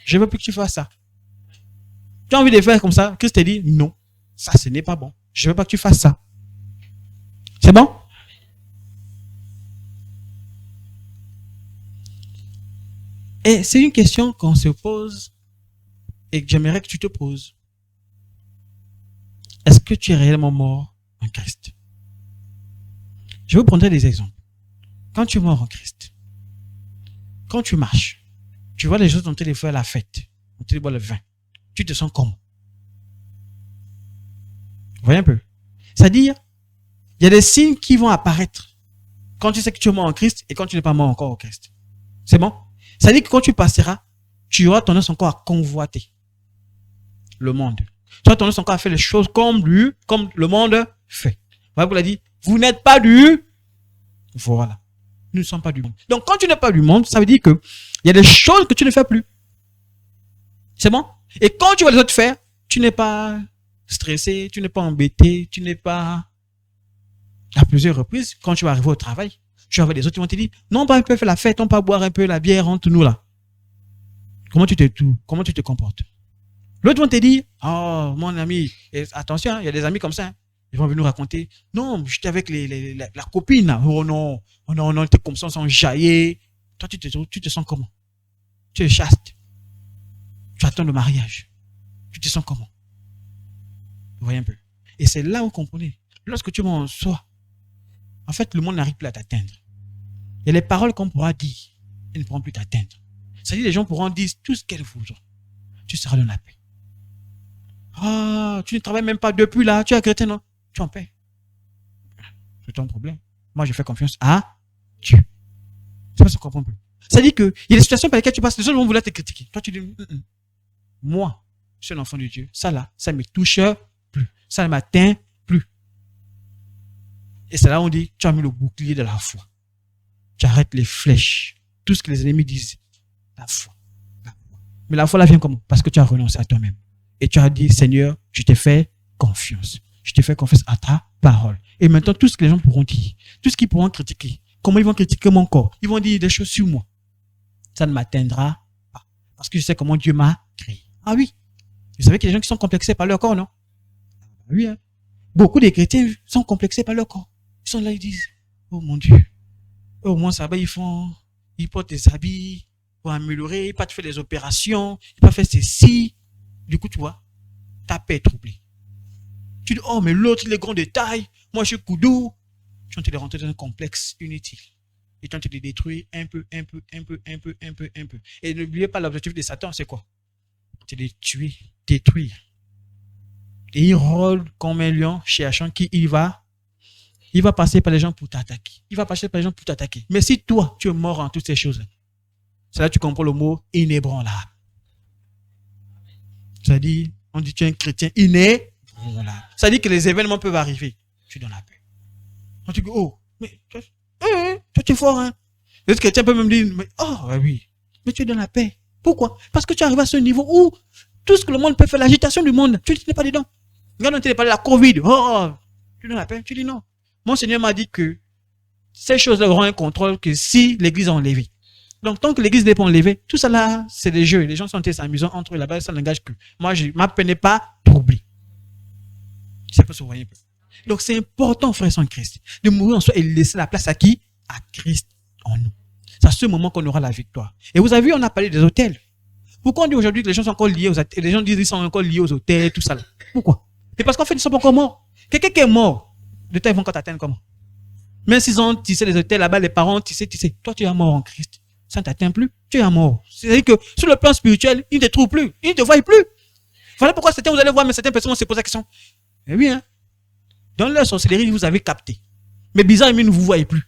Je ne veux plus que tu fasses ça. Tu as envie de faire comme ça, Christ t'a dit non. Ça, ce n'est pas bon. Je ne veux pas que tu fasses ça. C'est bon? Et c'est une question qu'on se pose et que j'aimerais que tu te poses. Est-ce que tu es réellement mort en Christ? Je vous prendrai des exemples. Quand tu es mort en Christ, quand tu marches, tu vois les gens en train de faire la fête, en train de boire le vin, tu te sens comment? Vous voyez un peu? C'est-à-dire, il y a des signes qui vont apparaître quand tu sais que tu es mort en Christ et quand tu n'es pas mort encore en Christ. C'est bon? C'est-à-dire que quand tu passeras, tu auras tendance encore à convoiter le monde. Tu auras tendance encore à faire les choses comme le monde fait. La Bible a dit, vous n'êtes pas du... Voilà. Nous ne sommes pas du monde. Donc, quand tu n'es pas du monde, ça veut dire que il y a des choses que tu ne fais plus. C'est bon? Et quand tu vas les autres faire, tu n'es pas stressé, tu n'es pas embêté, tu n'es pas... À plusieurs reprises, quand tu vas arriver au travail, tu vas avoir des autres qui vont te dire, non, on peut faire la fête, on peut boire un peu la bière entre nous là. Comment tu te comportes? L'autre vont te dire, oh, mon ami, attention, il y a des amis comme ça, hein. Ils vont venir nous raconter, non, j'étais avec la copine, là. Oh non, t'es comme ça, on s'en jaillit. Toi, tu te sens comment? Tu es chaste. Tu attends le mariage. Tu te sens comment? Vous voyez un peu. Et c'est là où vous comprenez. Lorsque tu vas en soi, en fait, le monde n'arrive plus à t'atteindre. Il y a les paroles qu'on pourra dire, elles ne pourront plus t'atteindre. C'est-à-dire, les gens pourront dire tout ce qu'elles voudront. Tu seras dans la paix. Ah, tu ne travailles même pas depuis là, tu es chrétien, non? Tu es en paix. C'est ton problème. Moi, je fais confiance à Dieu. C'est pas ça qu'on comprend plus. C'est-à-dire qu'il y a des situations par lesquelles tu passes, les autres vont vouloir te critiquer. Toi, tu dis, moi, je suis un enfant de Dieu. Ça là, ça ne me touche plus. Ça ne m'atteint plus. Et c'est là où on dit, tu as mis le bouclier de la foi. Tu arrêtes les flèches. Tout ce que les ennemis disent. La foi. Mais la foi là vient comment? Parce que tu as renoncé à toi-même. Et tu as dit, Seigneur, je te fais confiance. Je te fais confiance à ta parole. Et maintenant, tout ce que les gens pourront dire, tout ce qu'ils pourront critiquer, comment ils vont critiquer mon corps, ils vont dire des choses sur moi. Ça ne m'atteindra pas. Parce que je sais comment Dieu m'a créé. Ah oui. Vous savez qu'il y a des gens qui sont complexés par leur corps, non? Oui, hein. Beaucoup de chrétiens sont complexés par leur corps. Ils sont là, ils disent, oh mon Dieu. Au moins, ça va, ils portent des habits pour améliorer, ils peuvent faire des opérations, ils peuvent faire ceci. Du coup, tu vois, ta paix est troublée. Tu dis, oh, mais l'autre, il est grand de taille. Moi, je suis coudou. Tu es en train de rentrer dans un complexe inutile. Et tu es en train de détruire un peu. Et n'oubliez pas, l'objectif de Satan, c'est quoi? C'est de tuer, détruire. Et il rôle comme un lion cherchant qui il va passer par les gens pour t'attaquer. Mais si toi, tu es mort en toutes ces choses, c'est là que tu comprends le mot inébranlable. C'est-à-dire, on dit tu es un chrétien inébranlable. Ça dit que les événements peuvent arriver. Tu es dans la paix. On dit, oh, mais toi tu es fort, hein. Les chrétiens peuvent même dire, mais, oh, oui, mais tu es dans la paix. Pourquoi? Parce que tu arrives à ce niveau où tout ce que le monde peut faire, l'agitation du monde, tu n'es pas dedans. Quand on t'a parlé de la Covid, tu ne rappelles? Tu dis non. Mon Seigneur m'a dit que ces choses-là auront un contrôle que si l'église est enlevée. Donc, tant que l'église n'est pas enlevée, tout ça là, c'est des jeux. Les gens sont s'amusant entre eux là-bas, ça n'engage que. Moi, ma peine n'est pas troubler. C'est pas ce que vous voyez. Donc, c'est important, frères en Christ, de mourir en soi et laisser la place à qui? À Christ en nous. C'est à ce moment qu'on aura la victoire. Et vous avez vu, on a parlé des hôtels. Pourquoi on dit aujourd'hui que les gens sont encore liés aux hôtels? Les gens disent qu'ils sont encore liés aux hôtels, tout ça là. Pourquoi? C'est parce qu'en fait, ils sont pas encore morts. Quelqu'un qui est mort, de temps, ils vont encore t'atteindre comment? Même s'ils ont tissé les hôtels là-bas, les parents tissé. Toi, tu es mort en Christ. Ça ne t'atteint plus. Tu es mort. C'est-à-dire que sur le plan spirituel, ils ne te trouvent plus. Ils ne te voient plus. Voilà pourquoi certains, vous allez voir, mais certaines personnes se posent la question. Eh bien, hein, dans leur sorcellerie, vous avez capté. Mais bizarrement, ils ne vous voient plus.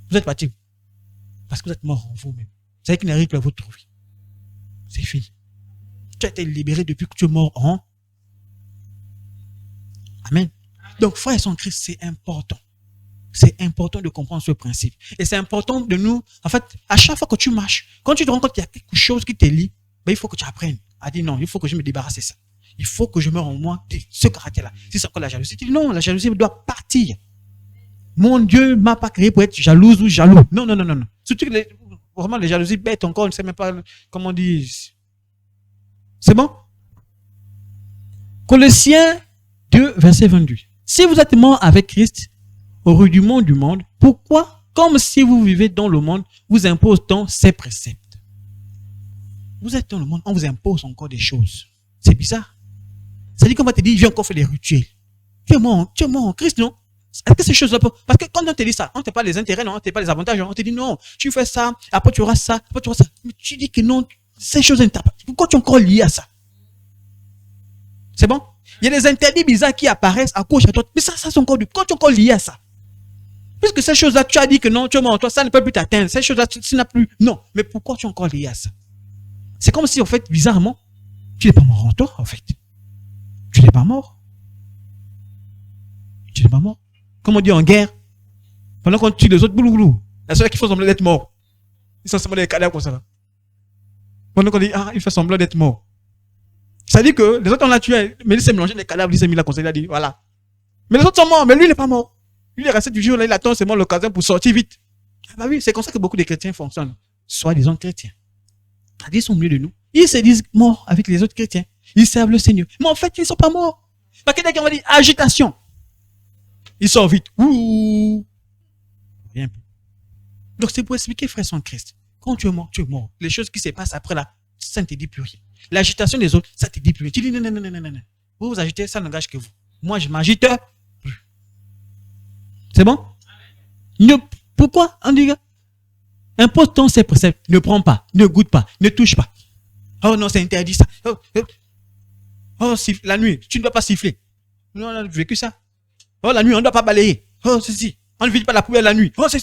Vous êtes parti. Parce que vous êtes mort en vous-même. Vous savez qu'il n'arrive plus à vous trouver. C'est fini. Tu as été libéré depuis que tu es mort en. Amen. Donc, frères et en Christ, c'est important. C'est important de comprendre ce principe. Et c'est important de nous, en fait, à chaque fois que tu marches, quand tu te rends compte qu'il y a quelque chose qui te lie, ben, il faut que tu apprennes à dire non, il faut que je me débarrasse de ça. Il faut que je me rende moi de ce caractère-là. Si c'est encore la jalousie, tu dis non, la jalousie doit partir. Mon Dieu m'a pas créé pour être jalouse ou jaloux. Non, non, non, non, non. Surtout que vraiment les jalousies bêtes encore, on ne sait même pas comment on dit. C'est bon? Colossiens 2, verset 28. Si vous êtes mort avec Christ, au rudiment du monde, pourquoi, comme si vous vivez dans le monde, vous impose-t-on ces préceptes? Vous êtes dans le monde, on vous impose encore des choses. C'est bizarre. C'est-à-dire qu'on va te dire, viens encore faire des rituels. Tu es mort en Christ, non? Est-ce que ces choses-là, parce que quand on te dit ça, on ne te parle des intérêts, non, on ne te parle des avantages, on te dit non, tu fais ça, après tu auras ça, après tu auras ça. Mais tu dis que non, ces choses ne t'appartiennent pas. Pourquoi tu es encore lié à ça? C'est bon? Il y a des interdits bizarres qui apparaissent à gauche, à droite, mais ça c'est encore du. Quand tu es encore lié à ça, puisque ces choses-là, tu as dit que non, tu es mort en toi, ça ne peut plus t'atteindre. Ces choses-là, tu n'as plus. Non, mais pourquoi tu es encore lié à ça? C'est comme si, en fait, bizarrement, tu n'es pas mort en toi, en fait. Tu n'es pas mort. Tu n'es pas mort. Comme on dit en guerre, pendant qu'on tue les autres, bouloulou, la seule qui fait semblant d'être mort. Ils sont semblant des cadavres comme ça. Là. Pendant qu'on dit, il fait semblant d'être mort. Ça dit que les autres, on l'a tué, mais il s'est mélangé des cadavres, il s'est mis là comme ça, il a dit, voilà. Mais les autres sont morts, mais lui, il n'est pas mort. Lui, il est resté du jour, là, il attend seulement l'occasion pour sortir vite. Ah bah oui, c'est comme ça que beaucoup de chrétiens fonctionnent. Soi-disant chrétiens. C'est-à-dire, ils sont au milieu de nous. Ils se disent morts avec les autres chrétiens. Ils servent le Seigneur. Mais en fait, ils ne sont pas morts. Parce que dès qu'on va dire agitation, ils sortent vite. Ouh. Rien plus. Donc, c'est pour expliquer, frère sans Christ. Quand tu es mort, tu es mort. Les choses qui se passent après là, ça ne te dit plus rien. L'agitation des autres, ça ne te dit plus rien. Tu dis non, non, non, non, non, non. Vous vous agitez, ça n'engage que vous. Moi, je m'agite plus. C'est bon? Pourquoi? On dit, impose-t-on ces préceptes? Ne prends pas, ne goûte pas, ne touche pas. Oh non, c'est interdit ça. Oh, la nuit, tu ne dois pas siffler. Non, on a vécu ça. Oh, la nuit, on ne doit pas balayer. Oh, ceci. On ne vide pas la poubelle la nuit. Oh, c'est.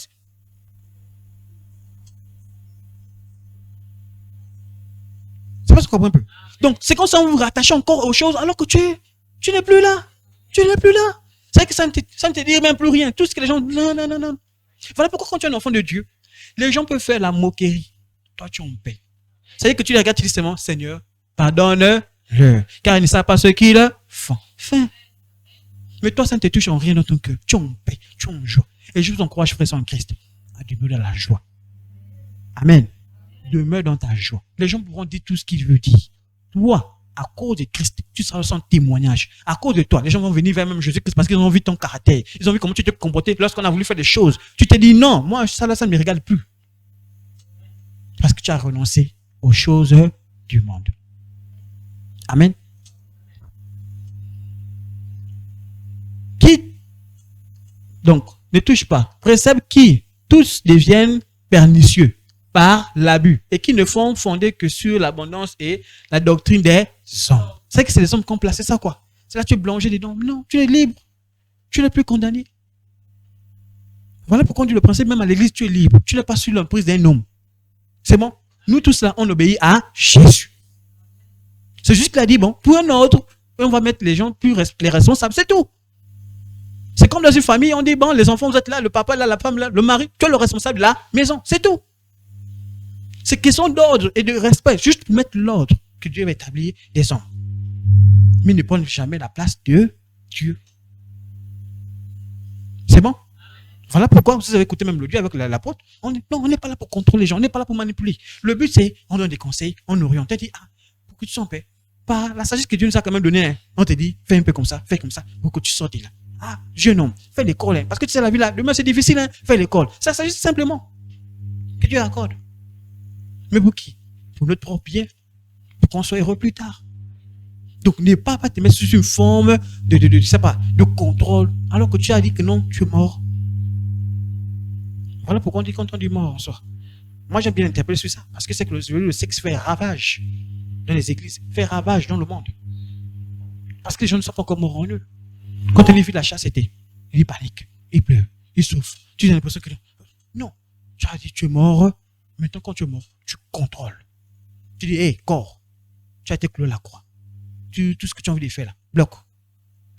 C'est pas ce qu'on comprend un peu. Donc, c'est comme ça on vous rattache encore aux choses alors que tu n'es plus là. Tu n'es plus là. C'est vrai que ça ne te dit même plus rien. Tout ce que les gens. Non, non, non, non. Voilà pourquoi quand tu es un enfant de Dieu, les gens peuvent faire la moquerie. Toi, tu en paix. C'est-à-dire que tu les regardes, tu dis seulement, Seigneur, pardonne-le, car ils ne savent pas ce qu'ils font. Fin. Mais toi, ça ne te touche en rien dans ton cœur. Tu es en paix, tu es en joie. Et je vous encourage, frère en Christ, à demeurer dans la joie. Amen. Demeure dans ta joie. Les gens pourront dire tout ce qu'ils veulent dire. Toi, à cause de Christ, tu seras son témoignage. À cause de toi, les gens vont venir vers même Jésus-Christ parce qu'ils ont vu ton caractère. Ils ont vu comment tu te comportais lorsqu'on a voulu faire des choses. Tu te dis non, moi, ça là, ça ne me regarde plus. Parce que tu as renoncé aux choses du monde. Amen. Qui, donc, ne touche pas. Préceptes qui, tous deviennent pernicieux par l'abus et qui ne font fonder que sur l'abondance et la doctrine des hommes. C'est que c'est les hommes qui ont placé ça, quoi. C'est là que tu es blangé dedans. Non, tu es libre. Tu n'es plus condamné. Voilà pourquoi on dit le principe, même à l'église, tu es libre. Tu n'es pas sous l'emprise d'un homme. C'est bon? Nous tous là, on obéit à Jésus. C'est juste qu'il a dit, bon, pour un autre, on va mettre les gens plus les responsables, c'est tout. C'est comme dans une famille, on dit, bon, les enfants, vous êtes là, le papa là, la femme là, le mari, tu es le responsable de la maison, c'est tout. C'est question d'ordre et de respect, juste pour mettre l'ordre que Dieu va établir des hommes. mais ne prendre jamais la place de Dieu. C'est bon? Voilà pourquoi vous avez écouté même le Dieu avec l'apôtre. On n'est pas là pour contrôler les gens, on n'est pas là pour manipuler. Le but, c'est, on donne des conseils, on oriente. On dit, pour que tu sois en paix. Par la sagesse que Dieu nous a quand même donnée, on te dit, fais un peu comme ça, fais comme ça, pour que tu sortes de là. Jeune homme, fais l'école. Parce que tu sais, la vie là, demain c'est difficile, fais l'école. Ça s'agit simplement que Dieu accorde. Mais pour qui? Pour notre propre bien. Pour qu'on soit heureux plus tard. Donc, n'aie pas te mettre sous une forme de contrôle, alors que tu as dit que non, tu es mort. Voilà pourquoi on dit quand on dit mort en soi. Moi, j'aime bien interpeller sur ça, parce que c'est que le sexe fait ravage dans les églises, fait ravage dans le monde. Parce que les gens ne sont pas encore morts en eux. Quand on évite la chasse, il panique, il pleure, il souffre. Tu as l'impression que non, tu as dit tu es mort. Maintenant, quand tu es mort, tu contrôles. Tu dis, hé, corps, tu as été cloué à la croix. Tout ce que tu as envie de faire là, bloque.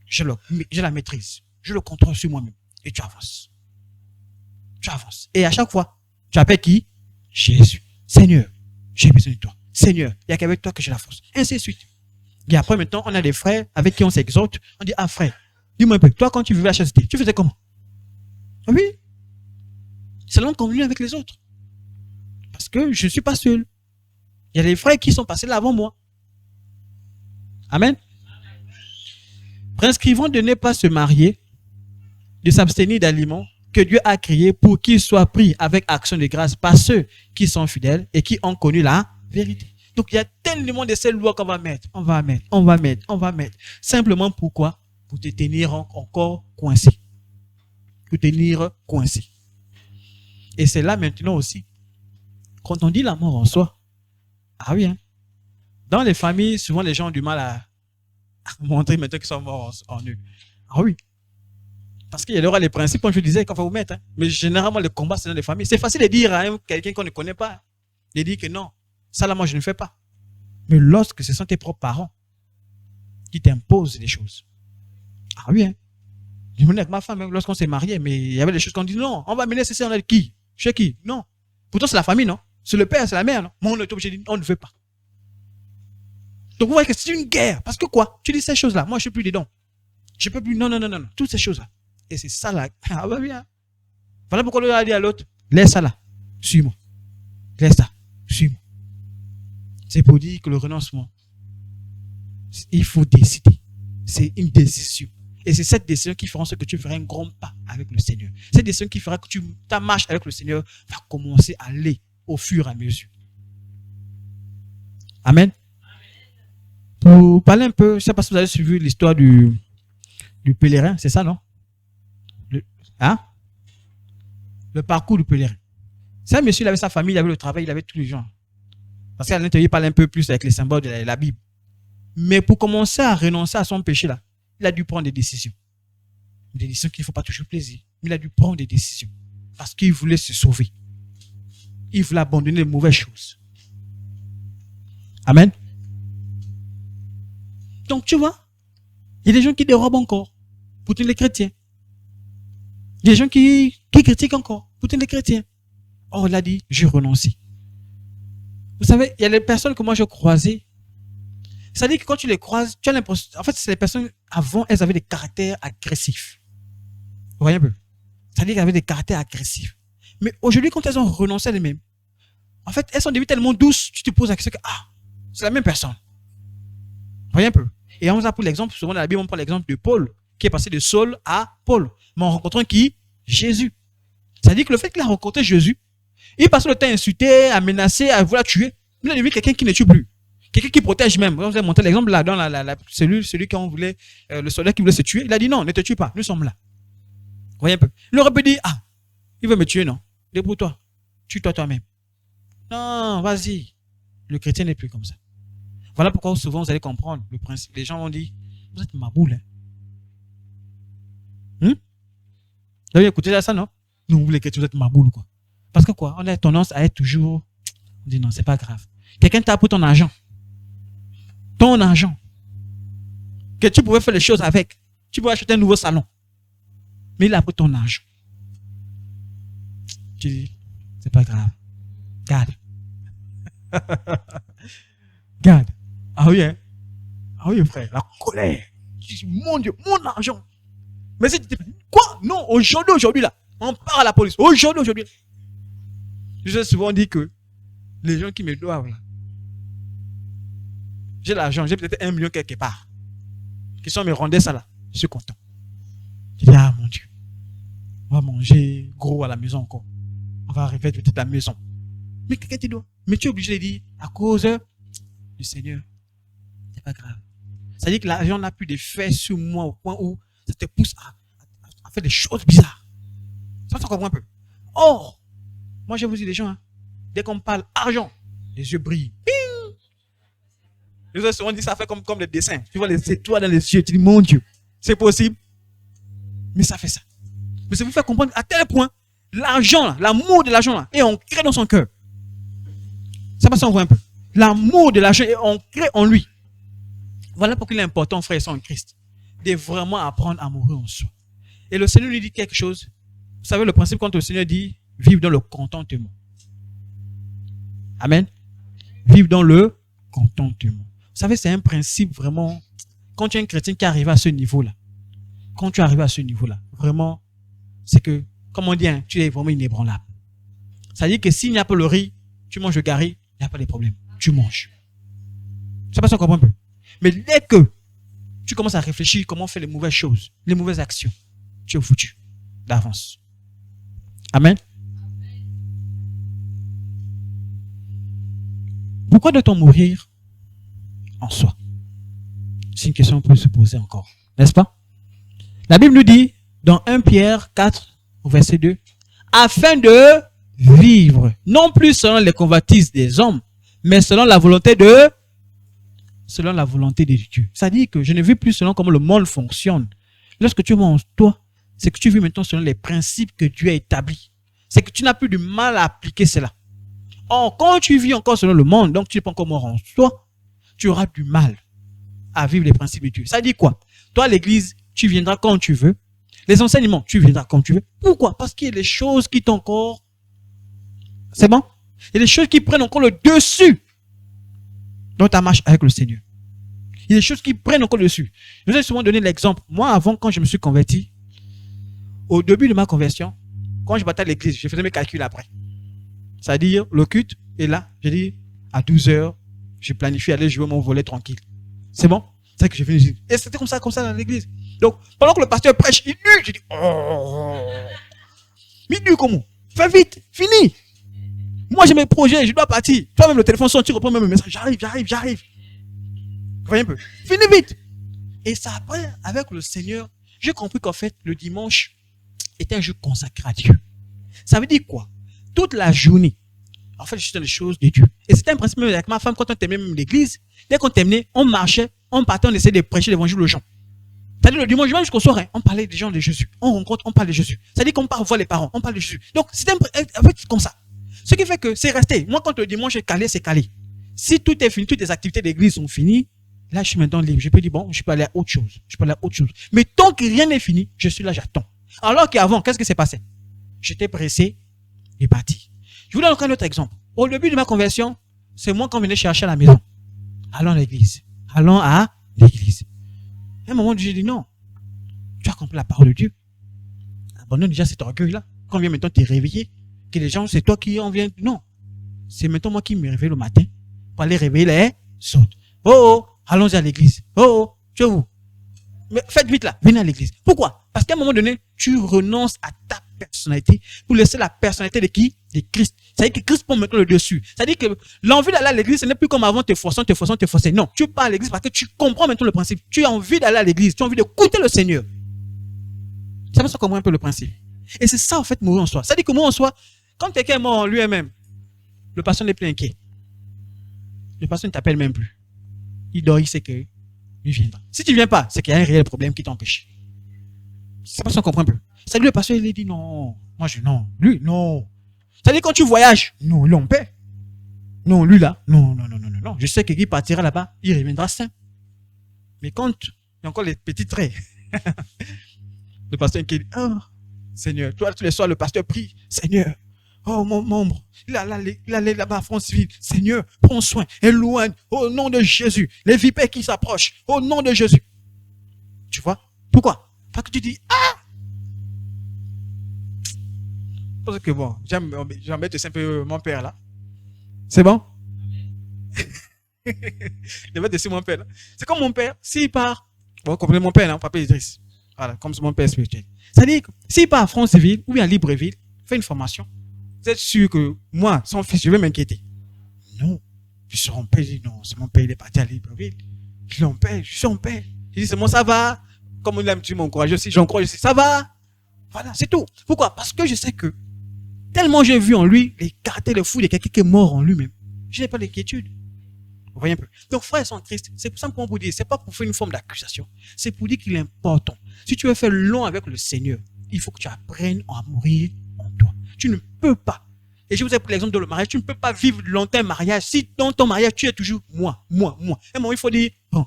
Je la maîtrise. Je le contrôle sur moi-même. Et tu avances. Tu avances. Et à chaque fois, tu appelles qui? Jésus. Seigneur, j'ai besoin de toi. Seigneur, il n'y a qu'avec toi que j'ai la force. Ainsi de suite. Et après, maintenant, on a des frères avec qui on s'exhorte. On dit, frère, dis-moi un peu, toi, quand tu vivais la chasteté, tu faisais comment? Oui. C'est l'homme convenu avec les autres. Parce que je ne suis pas seul. Il y a des frères qui sont passés là avant moi. Amen. Prescrivons de ne pas se marier, de s'abstenir d'aliments que Dieu a créés pour qu'ils soient pris avec action de grâce par ceux qui sont fidèles et qui ont connu la vérité. Donc il y a tellement de ces lois qu'on va mettre, on va mettre. Simplement pourquoi? Pour te tenir encore coincé. Pour te tenir coincé. Et c'est là maintenant aussi, quand on dit la mort en soi, oui, hein. Dans les familles, souvent les gens ont du mal à montrer maintenant qu'ils sont morts en eux. Oui. Parce qu'il y aura les principes, comme je disais, qu'on va vous mettre. Hein. Mais généralement, le combat, c'est dans les familles. C'est facile de dire à quelqu'un qu'on ne connaît pas, de dire que non, ça là, moi, je ne fais pas. Mais lorsque ce sont tes propres parents qui t'imposent des choses. Oui, hein. Je me dis avec ma femme, lorsqu'on s'est mariés, mais il y avait des choses qu'on dit, non, on va mener ceci, on a qui? Chez qui? Non. Pourtant, c'est la famille, non? C'est le père, c'est la mère, non? Moi, on est obligé de dire, on ne veut pas. Donc, vous voyez que c'est une guerre. Parce que quoi? Tu dis ces choses-là. Moi, je ne suis plus dedans. Je ne peux plus. Non. Toutes ces choses-là. Et c'est ça là. Bien. Voilà pourquoi on a dit à l'autre, laisse ça là. Suis-moi. Laisse ça. Suis-moi. C'est pour dire que le renoncement, il faut décider. C'est une décision. Et c'est cette décision qui fera en sorte que tu feras un grand pas avec le Seigneur. Cette décision qui fera que ta marche avec le Seigneur va commencer à aller au fur et à mesure. Amen. Pour parler un peu, je ne sais pas si vous avez suivi l'histoire du pèlerin, c'est ça, non? Le parcours du pèlerin. C'est un monsieur, il avait sa famille, il avait le travail, il avait tous les gens. Parce qu'à l'intérieur, il parle un peu plus avec les symboles de la Bible. Mais pour commencer à renoncer à son péché là, il a dû prendre des décisions. Des décisions qui ne font pas toujours plaisir. Mais il a dû prendre des décisions. Parce qu'il voulait se sauver. Il voulait abandonner les mauvaises choses. Amen. Donc tu vois, il y a des gens qui dérobent encore. Pourtant les chrétiens. Il y a des gens qui critiquent encore. Pourtant les chrétiens. Or il a dit, j'ai renoncé. Vous savez, il y a des personnes que moi je croisais. C'est-à-dire que quand tu les croises, tu as l'impression... En fait, c'est les personnes, avant, elles avaient des caractères agressifs. Vous voyez un peu? C'est-à-dire qu'elles avaient des caractères agressifs. Mais aujourd'hui, quand elles ont renoncé à elles-mêmes, en fait, elles sont devenues tellement douces, tu te poses la question que, c'est la même personne. Vous voyez un peu? Et on a pris l'exemple, souvent dans la Bible, on prend l'exemple de Paul, qui est passé de Saul à Paul. Mais en rencontrant qui? Jésus. C'est-à-dire que le fait qu'il a rencontré Jésus, il passe le temps à insulter, à menacer, à vouloir tuer. Il est devenu quelqu'un qui ne tue plus. Quelqu'un qui protège même. Vous avez montré l'exemple là, dans la cellule, celui qui voulait, le soldat qui voulait se tuer. Il a dit non, ne te tue pas, nous sommes là. Vous voyez un peu? Il aurait pu dire, il veut me tuer, non? Débrouille-toi. Tue-toi toi-même. Non, vas-y. Le chrétien n'est plus comme ça. Voilà pourquoi souvent vous allez comprendre le principe. Les gens vont dire, vous êtes maboule. Vous avez écouté ça, non? Nous, les chrétiens, vous êtes maboule, quoi. Parce que quoi? On a tendance à être toujours, on dit non, c'est pas grave. Quelqu'un t'a pris ton argent. Ton argent. Que tu pouvais faire les choses avec. Tu pouvais acheter un nouveau salon. Mais il a pris ton argent. Tu dis, c'est pas grave. Garde. Garde. Oui, hein? Ah oui, frère, la colère. Tu dis, mon Dieu, mon argent. Mais si tu dis, quoi? Non, aujourd'hui, là, on part à la police. Aujourd'hui. Je souvent dit que les gens qui me doivent, là, j'ai l'argent, j'ai peut-être 1 million quelque part. Qui sont me rendaient ça là, je suis content. Je dis, ah mon Dieu, on va manger gros à la maison encore. On va arriver peut-être à la maison. Mais quelqu'un te doit. Mais tu es obligé de dire, à cause du Seigneur, c'est pas grave. Ça veut dire que l'argent n'a plus d'effet sur moi au point où ça te pousse à faire des choses bizarres. Ça comprend un peu. Or, moi je vous dis les gens, hein, dès qu'on parle argent, les yeux brillent. Bing! Je vous ai souvent dit ça fait comme des dessins. Tu vois les étoiles dans les yeux, tu dis mon Dieu, c'est possible. Mais ça fait ça. Mais ça vous fait comprendre à tel point, l'argent, l'amour de l'argent là, est ancré dans son cœur. Ça passe, on voit un peu. L'amour de l'argent est ancré en lui. Voilà pourquoi il est important, frère et sœurs en Christ, de vraiment apprendre à mourir en soi. Et le Seigneur lui dit quelque chose. Vous savez le principe quand le Seigneur dit, vive dans le contentement. Amen. Vive dans le contentement. Vous savez, c'est un principe vraiment, quand tu es un chrétien qui arrive à ce niveau-là, vraiment, c'est que, comme on dit, hein, tu es vraiment inébranlable. Ça veut dire que s'il n'y a pas le riz, tu manges le gari, il n'y a pas de problème. Tu manges. Ça passe encore un peu. Mais dès que tu commences à réfléchir comment faire les mauvaises choses, les mauvaises actions, tu es foutu d'avance. Amen. Pourquoi doit-on mourir en soi? C'est une question qu'on peut se poser encore. N'est-ce pas? La Bible nous dit, dans 1 Pierre 4, au verset 2, afin de vivre, non plus selon les convoitises des hommes, mais selon la volonté de Dieu. Ça dit que je ne vis plus selon comment le monde fonctionne. Lorsque tu vis en toi, c'est que tu vis maintenant selon les principes que Dieu a établis. C'est que tu n'as plus de mal à appliquer cela. Or, quand tu vis encore selon le monde, donc tu n'es pas encore mort en toi, tu auras du mal à vivre les principes de Dieu. Ça dit quoi? Toi, l'église, tu viendras quand tu veux. Les enseignements, tu viendras quand tu veux. Pourquoi? Parce qu'il y a des choses qui t'ont encore... C'est bon? Il y a des choses qui prennent encore le dessus dans ta marche avec le Seigneur. Il y a des choses qui prennent encore le dessus. Je vous ai souvent donné l'exemple. Moi, avant, quand je me suis converti, au début de ma conversion, quand je battais à l'église, je faisais mes calculs après. C'est-à-dire, le culte est là. J'ai dit, à 12 heures, je planifie aller jouer mon volet tranquille. C'est bon? C'est que je finis. Et c'était comme ça dans l'église. Donc, pendant que le pasteur prêche, il hurle. J'ai dit, oh. Mais il dit comment? Fais vite, fini. Moi, j'ai mes projets, je dois partir. Toi-même, le téléphone sonne, tu reprends même le message. J'arrive. Vous voyez un peu? Finis vite. Et ça, après, avec le Seigneur, j'ai compris qu'en fait, le dimanche était un jour consacré à Dieu. Ça veut dire quoi? Toute la journée, en fait, je suis dans les choses de Dieu. Et c'était un principe même avec ma femme, quand on terminait même l'église, dès qu'on terminait, on marchait, on partait, on essayait de prêcher l'évangile aux gens. C'est-à-dire le dimanche, même jusqu'au soir, on parlait des gens de Jésus. On rencontre, on parle de Jésus. C'est-à-dire qu'on part voir les parents, on parle de Jésus. Donc, c'était en fait comme ça. Ce qui fait que c'est resté. Moi, quand le dimanche est calé, c'est calé. Si tout est fini, toutes les activités d'église sont finies, là, je suis maintenant libre. Je peux dire, bon, je peux aller à autre chose. Mais tant que rien n'est fini, je suis là, j'attends. Alors qu'avant, qu'est-ce qui s'est passé? J'étais pressé et parti. Je vous donne encore un autre exemple. Au début de ma conversion, c'est moi qu'on venait chercher à la maison. Allons à l'église. À un moment, j'ai dit non. Tu as compris la parole de Dieu. Abandonne déjà cet orgueil-là. Quand vient maintenant te réveiller, que les gens, c'est toi qui en viens. Non. C'est maintenant moi qui me réveille le matin pour aller réveiller les autres. Oh, allons-y à l'église. Oh, tu vois vous. Mais faites vite là, venez à l'église. Pourquoi? Parce qu'à un moment donné, tu renonces à ta personnalité pour laisser la personnalité de qui? De Christ. C'est-à-dire que Christ prend maintenant le dessus. C'est-à-dire que l'envie d'aller à l'église, ce n'est plus comme avant, te forçant. Non, tu pars à l'église parce que tu comprends maintenant le principe. Tu as envie d'aller à l'église, tu as envie d'écouter le Seigneur. Ça va se comprendre un peu le principe. Et c'est ça en fait mourir en soi. C'est-à-dire que mourir en soi, quand quelqu'un est mort en lui-même, le pasteur n'est plus inquiet. Le pasteur ne t'appelle même plus. Il dort, il sait que il viendra. Si tu ne viens pas, c'est qu'il y a un réel problème qui t'empêche. C'est pas ça qu'on comprend un peu. C'est-à-dire le pasteur, il dit non. Moi, je non. Lui, non. C'est-à-dire quand tu voyages, non, il en paix. Non, lui là, non. Je sais qu'il partira là-bas, il reviendra sain. Mais quand il y a encore les petits traits, le pasteur qui dit, oh, Seigneur, toi, tous les soirs, le pasteur prie, Seigneur, Oh, mon membre, il allait là-bas à Franceville. Seigneur, prends soin, éloigne, au nom de Jésus, les vipères qui s'approchent, au nom de Jésus. Tu vois? Pourquoi? Parce que tu dis, ah! Parce que bon, j'embête un peu mon père là. C'est bon? Je vais laisser mon père là. C'est comme mon père, s'il part, bon, comprenez mon père, non, papa Idriss. Voilà, comme c'est mon père spirituel. C'est-à-dire que s'il part à Franceville ou à Libreville, fait une formation, vous êtes sûr que moi, son fils, je vais m'inquiéter? Non. Je suis son père, je dis non, c'est mon père, il est parti à Libreville. Je suis son père, je suis son père. Je dis c'est bon, ça va. Comme il aime, tu m'encourages aussi, j'encourage aussi, ça va. Voilà, c'est tout. Pourquoi? Parce que je sais que tellement j'ai vu en lui les caractères de fou de quelqu'un qui est mort en lui-même. Je n'ai pas d'inquiétude. Vous voyez un peu. Donc, frères en Christ, c'est pour ça qu'on vous dit, c'est pas pour faire une forme d'accusation, c'est pour dire qu'il est important. Si tu veux faire long avec le Seigneur, il faut que tu apprennes à mourir en toi. Tu ne peux pas. Et je vous ai pris l'exemple de le mariage, tu ne peux pas vivre longtemps un mariage si dans ton mariage tu es toujours moi. Et bon, il faut dire, bon,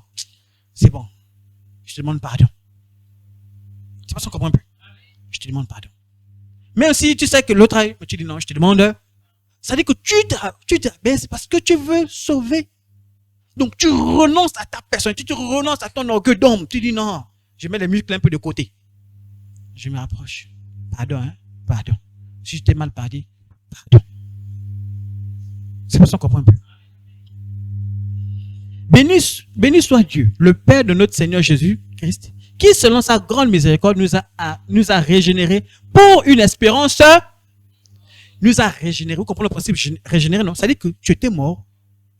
c'est bon, je te demande pardon. C'est pas ça qu'on comprend un peu. Je te demande pardon. Même si tu sais que l'autre, tu dis non, je te demande. Ça dit que tu t'abaisses parce que tu veux sauver. Donc tu renonces à ta personne, tu renonces à ton orgueil d'homme. Tu dis non, je mets les muscles un peu de côté. Je me rapproche. Pardon, hein? Pardon. Si je t'ai mal parlé, pardon. C'est pour ça qu'on comprend un peu. Béni soit Dieu, le Père de notre Seigneur Jésus-Christ, qui selon sa grande miséricorde nous a régénérés pour une espérance. Nous a régénérés. Vous comprenez le principe régénérer? Non, ça veut dire que tu étais mort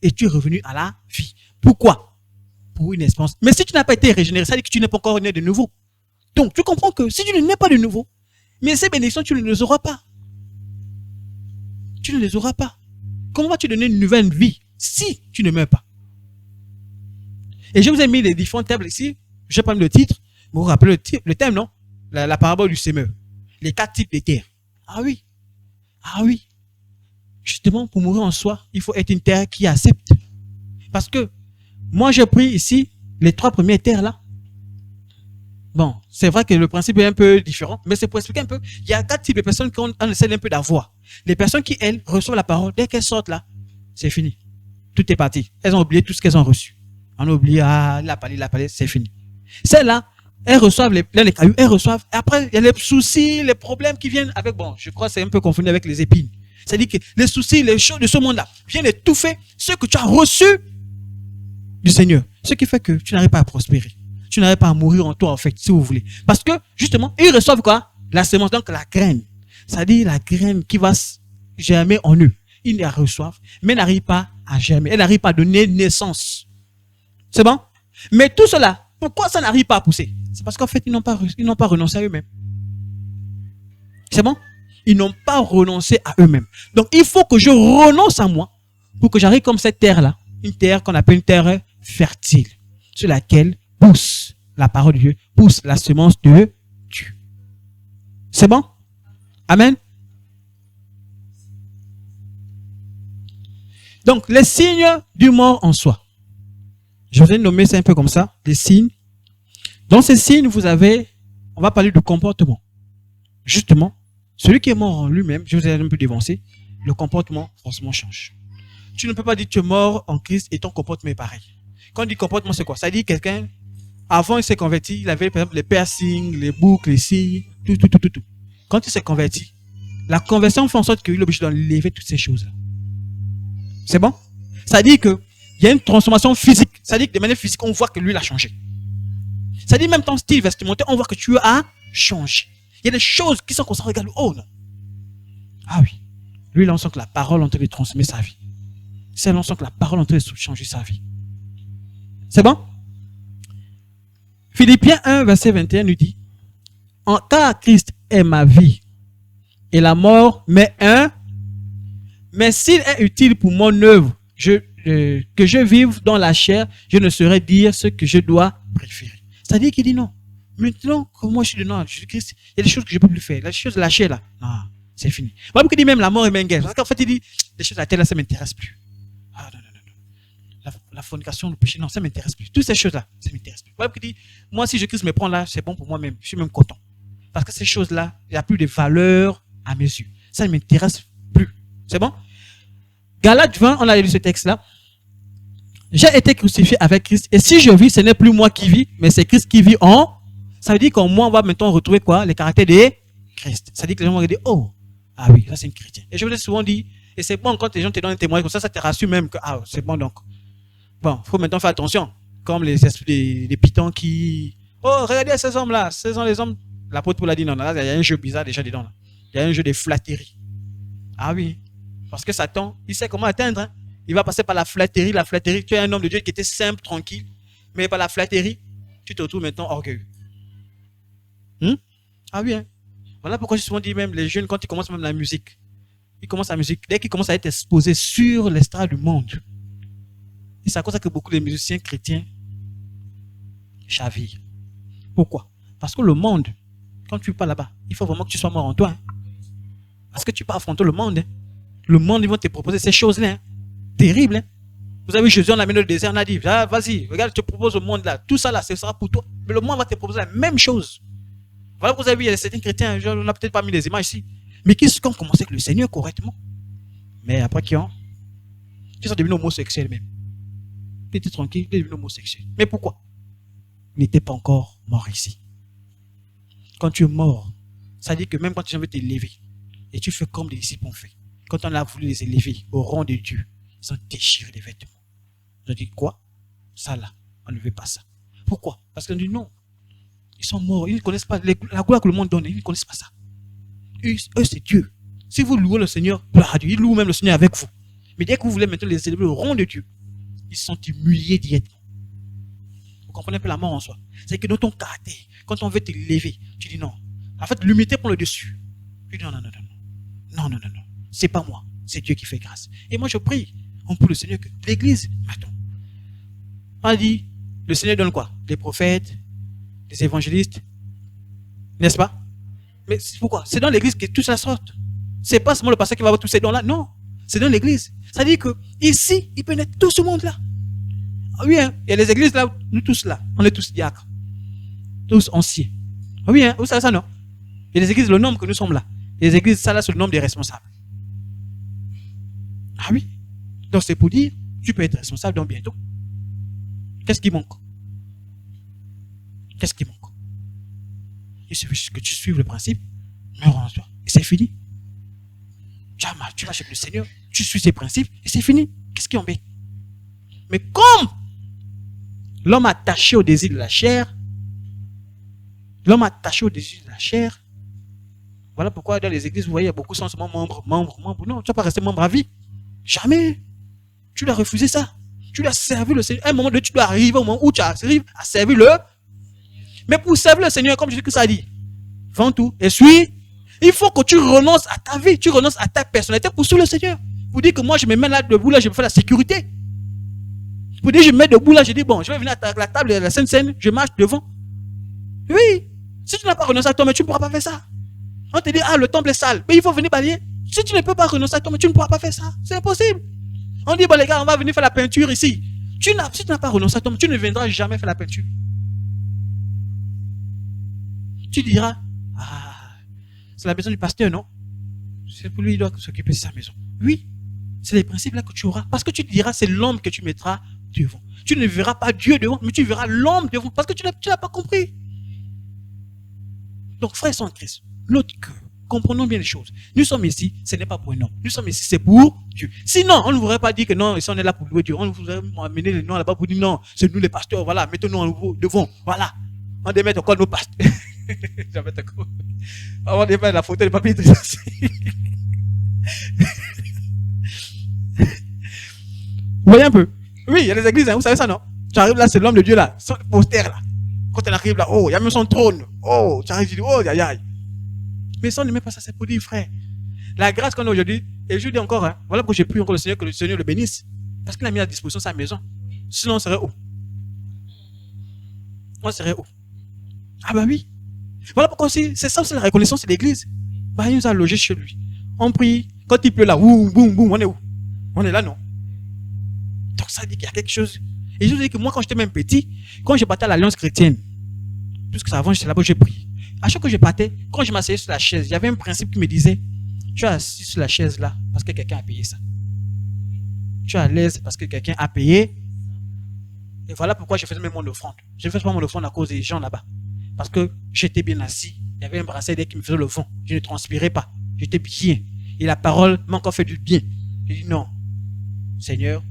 et tu es revenu à la vie. Pourquoi? Pour une espérance. Mais si tu n'as pas été régénéré, ça veut dire que tu n'es pas encore né de nouveau. Donc, tu comprends que si tu ne nais pas de nouveau, mais ces bénédictions, tu ne les auras pas. Tu ne les auras pas. Comment vas-tu donner une nouvelle vie si tu ne meurs pas? Et je vous ai mis les différentes tables ici. Je vais prendre le titre. Vous vous rappelez le thème, non? La parabole du semeur. Les 4 types de terres. Ah oui. Ah oui. Justement, pour mourir en soi, il faut être une terre qui accepte. Parce que moi, j'ai pris ici les 3 premières terres là. Bon, c'est vrai que le principe est un peu différent, mais c'est pour expliquer un peu. Il y a 4 types de personnes qu'on essaie un peu d'avoir. Les personnes qui, elles, reçoivent la parole, dès qu'elles sortent là, c'est fini. Tout est parti. Elles ont oublié tout ce qu'elles ont reçu. On a oublié, la palais, c'est fini. Celles-là, elles reçoivent les cailloux, elles reçoivent. Après, il y a les soucis, les problèmes qui viennent avec, bon, je crois que c'est un peu confondu avec les épines. C'est-à-dire que les soucis, les choses de ce monde-là viennent étouffer ce que tu as reçu du Seigneur. Ce qui fait que tu n'arrives pas à prospérer. Tu n'arrives pas à mourir en toi, en fait, si vous voulez. Parce que, justement, ils reçoivent quoi? La semence, donc la graine. C'est-à-dire la graine qui va germer en eux. Ils la reçoivent, mais n'arrivent pas à germer. Elle n'arrive pas à donner naissance. C'est bon? Mais tout cela, pourquoi ça n'arrive pas à pousser? C'est parce qu'en fait, ils n'ont pas renoncé à eux-mêmes. C'est bon? Ils n'ont pas renoncé à eux-mêmes. Donc, il faut que je renonce à moi pour que j'arrive comme cette terre-là. Une terre qu'on appelle une terre fertile, sur laquelle pousse la parole de Dieu, pousse la semence de Dieu. C'est bon? Amen? Donc, les signes du mort en soi. Je vous ai nommé ça un peu comme ça, des signes. Dans ces signes, vous avez, on va parler du comportement. Justement, celui qui est mort en lui-même, je vous ai un peu dévancé, le comportement forcément change. Tu ne peux pas dire que tu es mort en Christ et ton comportement est pareil. Quand on dit comportement, c'est quoi? Ça dit quelqu'un, avant il s'est converti, il avait par exemple les piercings, les boucles, les signes, tout. Quand il s'est converti, la conversion fait en sorte qu'il est obligé d'enlever toutes ces choses-là. C'est bon? Ça dit que il y a une transformation physique. Ça dit que de manière physique, on voit que lui, il a changé. Ça dit même ton style vestimentaire, on voit que tu as changé. Il y a des choses qui sont comme ça, regarde, oh non. Ah oui. Lui, là, on sent que la parole est en train de transformer sa vie. C'est là, on sent que la parole est en train de changer sa vie. C'est bon? Philippiens 1, verset 21 nous dit, car Christ est ma vie et la mort m'est mais s'il est utile pour mon œuvre, que je vive dans la chair, je ne saurais dire ce que je dois préférer. C'est-à-dire qu'il dit non. Maintenant que moi je suis dedans, Jésus-Christ, il y a des choses que je ne peux plus faire. Les choses de la chair là, non, c'est fini. Moi, il dit même la mort est menguelle. Parce qu'en fait, il dit, les choses de la terre là, ça ne m'intéresse plus. Ah non. La fornication, le péché, non, ça ne m'intéresse plus. Toutes ces choses-là, ça ne m'intéresse plus. Moi, il dit, moi, si Jésus-Christ me prend là, c'est bon pour moi-même. Je suis même content. Parce que ces choses-là, il n'y a plus de valeur à mes yeux. Ça ne m'intéresse C'est bon? Galates 20, on a lu ce texte-là. J'ai été crucifié avec Christ. Et si je vis, ce n'est plus moi qui vis, mais c'est Christ qui vit en. Ça veut dire qu'en moi, on va maintenant retrouver quoi? Les caractères de Christ. Ça veut dire que les gens vont dire, oh, ah oui, ça c'est une chrétienne. Et je vous ai souvent dit, et c'est bon quand les gens te donnent un témoignage comme ça te rassure même que, ah, c'est bon donc. Bon, il faut maintenant faire attention. Comme les esprits des pitons qui. Oh, regardez ces hommes-là. Ces sont les hommes. L'apôtre Paul a dit non, là, il y a un jeu bizarre déjà dedans. Là. Il y a un jeu de flatterie. Ah oui. Parce que Satan, il sait comment atteindre. Hein. Il va passer par la flatterie. La flatterie, tu es un homme de Dieu qui était simple, tranquille. Mais par la flatterie, tu te retrouves maintenant orgueilleux. Ah oui. Hein. Voilà pourquoi je souvent dis même les jeunes, quand ils commencent même la musique, ils commencent la musique. Dès qu'ils commencent à être exposés sur l'estrade du monde, et c'est à cause ça que beaucoup de musiciens chrétiens chavirent. Pourquoi? Parce que le monde, quand tu pars là-bas, il faut vraiment que tu sois mort en toi. Hein. Parce que tu pars affronter le monde. Hein. Le monde, ils vont te proposer ces choses-là. Hein. Terribles. Hein. Vous avez vu Jésus, on a mis dans le désert, on a dit, ah, vas-y, regarde, je te propose le monde là. Tout ça là, ce sera pour toi. Mais le monde va te proposer la même chose. Voilà pourquoi vous avez vu, il y a certains chrétiens, on n'a peut-être pas mis les images ici, mais qui ont commencé avec le Seigneur correctement. Mais après qui sont devenus homosexuels même. Ils étaient tranquilles, ils étaient devenus homosexuels. Mais pourquoi? Ils n'étaient pas encore morts ici. Quand tu es mort, ça dit que même quand tu veux t'élever, et tu fais comme les disciples ont fait, quand on a voulu les élever au rang de Dieu, ils ont déchiré les vêtements. Ils ont dit quoi? Ça là, on ne veut pas ça. Pourquoi? Parce qu'on dit non. Ils sont morts, ils ne connaissent pas la gloire que le monde donne, ils ne connaissent pas ça. Eux, c'est Dieu. Si vous louez le Seigneur, gloire à Dieu, ils louent même le Seigneur avec vous. Mais dès que vous voulez maintenant les élever au rang de Dieu, ils sont humiliés directement. Vous comprenez un peu la mort en soi. C'est que dans ton caractère, quand on veut t'élever, tu dis non. En fait, l'humilité prend le dessus. Tu dis non. C'est pas moi, c'est Dieu qui fait grâce. Et moi, je prie, on prie le Seigneur que l'église, attends. On dit, le Seigneur donne quoi? Les prophètes, les évangélistes, n'est-ce pas? Mais pourquoi? C'est dans l'église que tout ça sort. C'est pas seulement le pasteur qui va avoir tous ces dons-là, non. C'est dans l'église. Ça dit que ici, il peut naître tout ce monde-là. Ah oui, hein? Il y a les églises là, nous tous là, on est tous diacres, tous anciens. Ah oui, hein? Vous savez ça, non? Il y a les églises, le nombre que nous sommes là. Les églises, ça là, c'est le nombre des responsables. Ah oui. Donc c'est pour dire, tu peux être responsable dans bientôt. Qu'est-ce qui manque? Qu'est-ce qui manque? Il suffit juste que tu suives le principe, meurs en toi, et c'est fini. Tu vas chez le Seigneur, tu suis ses principes, et c'est fini. Qu'est-ce qui embête? Mais comme l'homme attaché au désir de la chair, voilà pourquoi dans les églises, vous voyez, il y a beaucoup sont seulement membres. Non, tu vas pas rester membre à vie. Jamais. Tu lui as refusé ça. Tu lui as servi le Seigneur. À un moment donné, tu dois arriver au moment où tu arrives à servir le. Mais pour servir le Seigneur, comme je dis que ça dit, vends tout et suis. Il faut que tu renonces à ta vie, tu renonces à ta personnalité pour suivre le Seigneur. Pour dire que moi, je me mets là debout, là, je me fais la sécurité. Pour dire, je me mets debout, là, je dis, bon, je vais venir à la table de la Sainte Seine, je marche devant. Oui. Si tu n'as pas renoncé à toi, mais tu ne pourras pas faire ça. On te dit, ah, le temple est sale, mais il faut venir balayer. Si tu ne peux pas renoncer à toi, mais tu ne pourras pas faire ça. C'est impossible. On dit, bon, les gars, on va venir faire la peinture ici. Si tu n'as pas renoncé à toi, mais tu ne viendras jamais faire la peinture. Tu diras, ah, c'est la maison du pasteur, non? C'est pour lui, il doit s'occuper de sa maison. Oui, c'est les principes là que tu auras. Parce que tu te diras, c'est l'homme que tu mettras devant. Tu ne verras pas Dieu devant, mais tu verras l'homme devant. Parce que tu n'as pas compris. Donc, frères sont en Christ. Notre cœur, comprenons bien les choses. Nous sommes ici, ce n'est pas pour un homme. Nous sommes ici, c'est pour Dieu. Sinon, on ne voudrait pas dire que non, ici on est là pour louer Dieu. On voudrait amener les noms là-bas pour dire non, c'est nous les pasteurs, voilà, mettons-nous devant. Voilà. On devait mettre encore nos pasteurs. J'avais d'accord. On devait mettre la photo de papier. Vous voyez un peu? Oui, il y a des églises, hein, vous savez ça, non? Tu arrives là, c'est l'homme de Dieu là, son poster là. Quand on arrive là, oh, il y a même son trône. Oh, tu arrives, tu dis, oh, aïe, aïe. Mais ça, on ne met pas ça, c'est pour dire, frère. La grâce qu'on a aujourd'hui, et je dis encore, hein, voilà pourquoi j'ai pris encore le Seigneur, que le Seigneur le bénisse. Parce qu'il a mis à disposition sa maison. Sinon, on serait où? On serait où? Ah bah oui. Voilà pourquoi aussi, c'est ça, c'est la reconnaissance de l'église. Bah, il nous a logé chez lui. On prie. Quand il pleut là, boum, boum, boum, on est où? On est là, non? Donc ça dit qu'il y a quelque chose. Et je vous dis que moi, quand j'étais même petit, quand je partais à l'Alliance chrétienne, puisque avant, j'étais là-bas, j'ai prié. À chaque fois que je partais, quand je m'asseyais sur la chaise, il y avait un principe qui me disait, Tu es assis sur la chaise là parce que quelqu'un a payé ça. Tu es à l'aise parce que quelqu'un a payé. Et voilà pourquoi je faisais même mon offrande. Je ne faisais pas mon offrande à cause des gens là-bas. Parce que j'étais bien assis. Il y avait un bracelet qui me faisait le fond. Je ne transpirais pas. J'étais bien. Et la parole m'a encore fait du bien. J'ai dit non. Seigneur,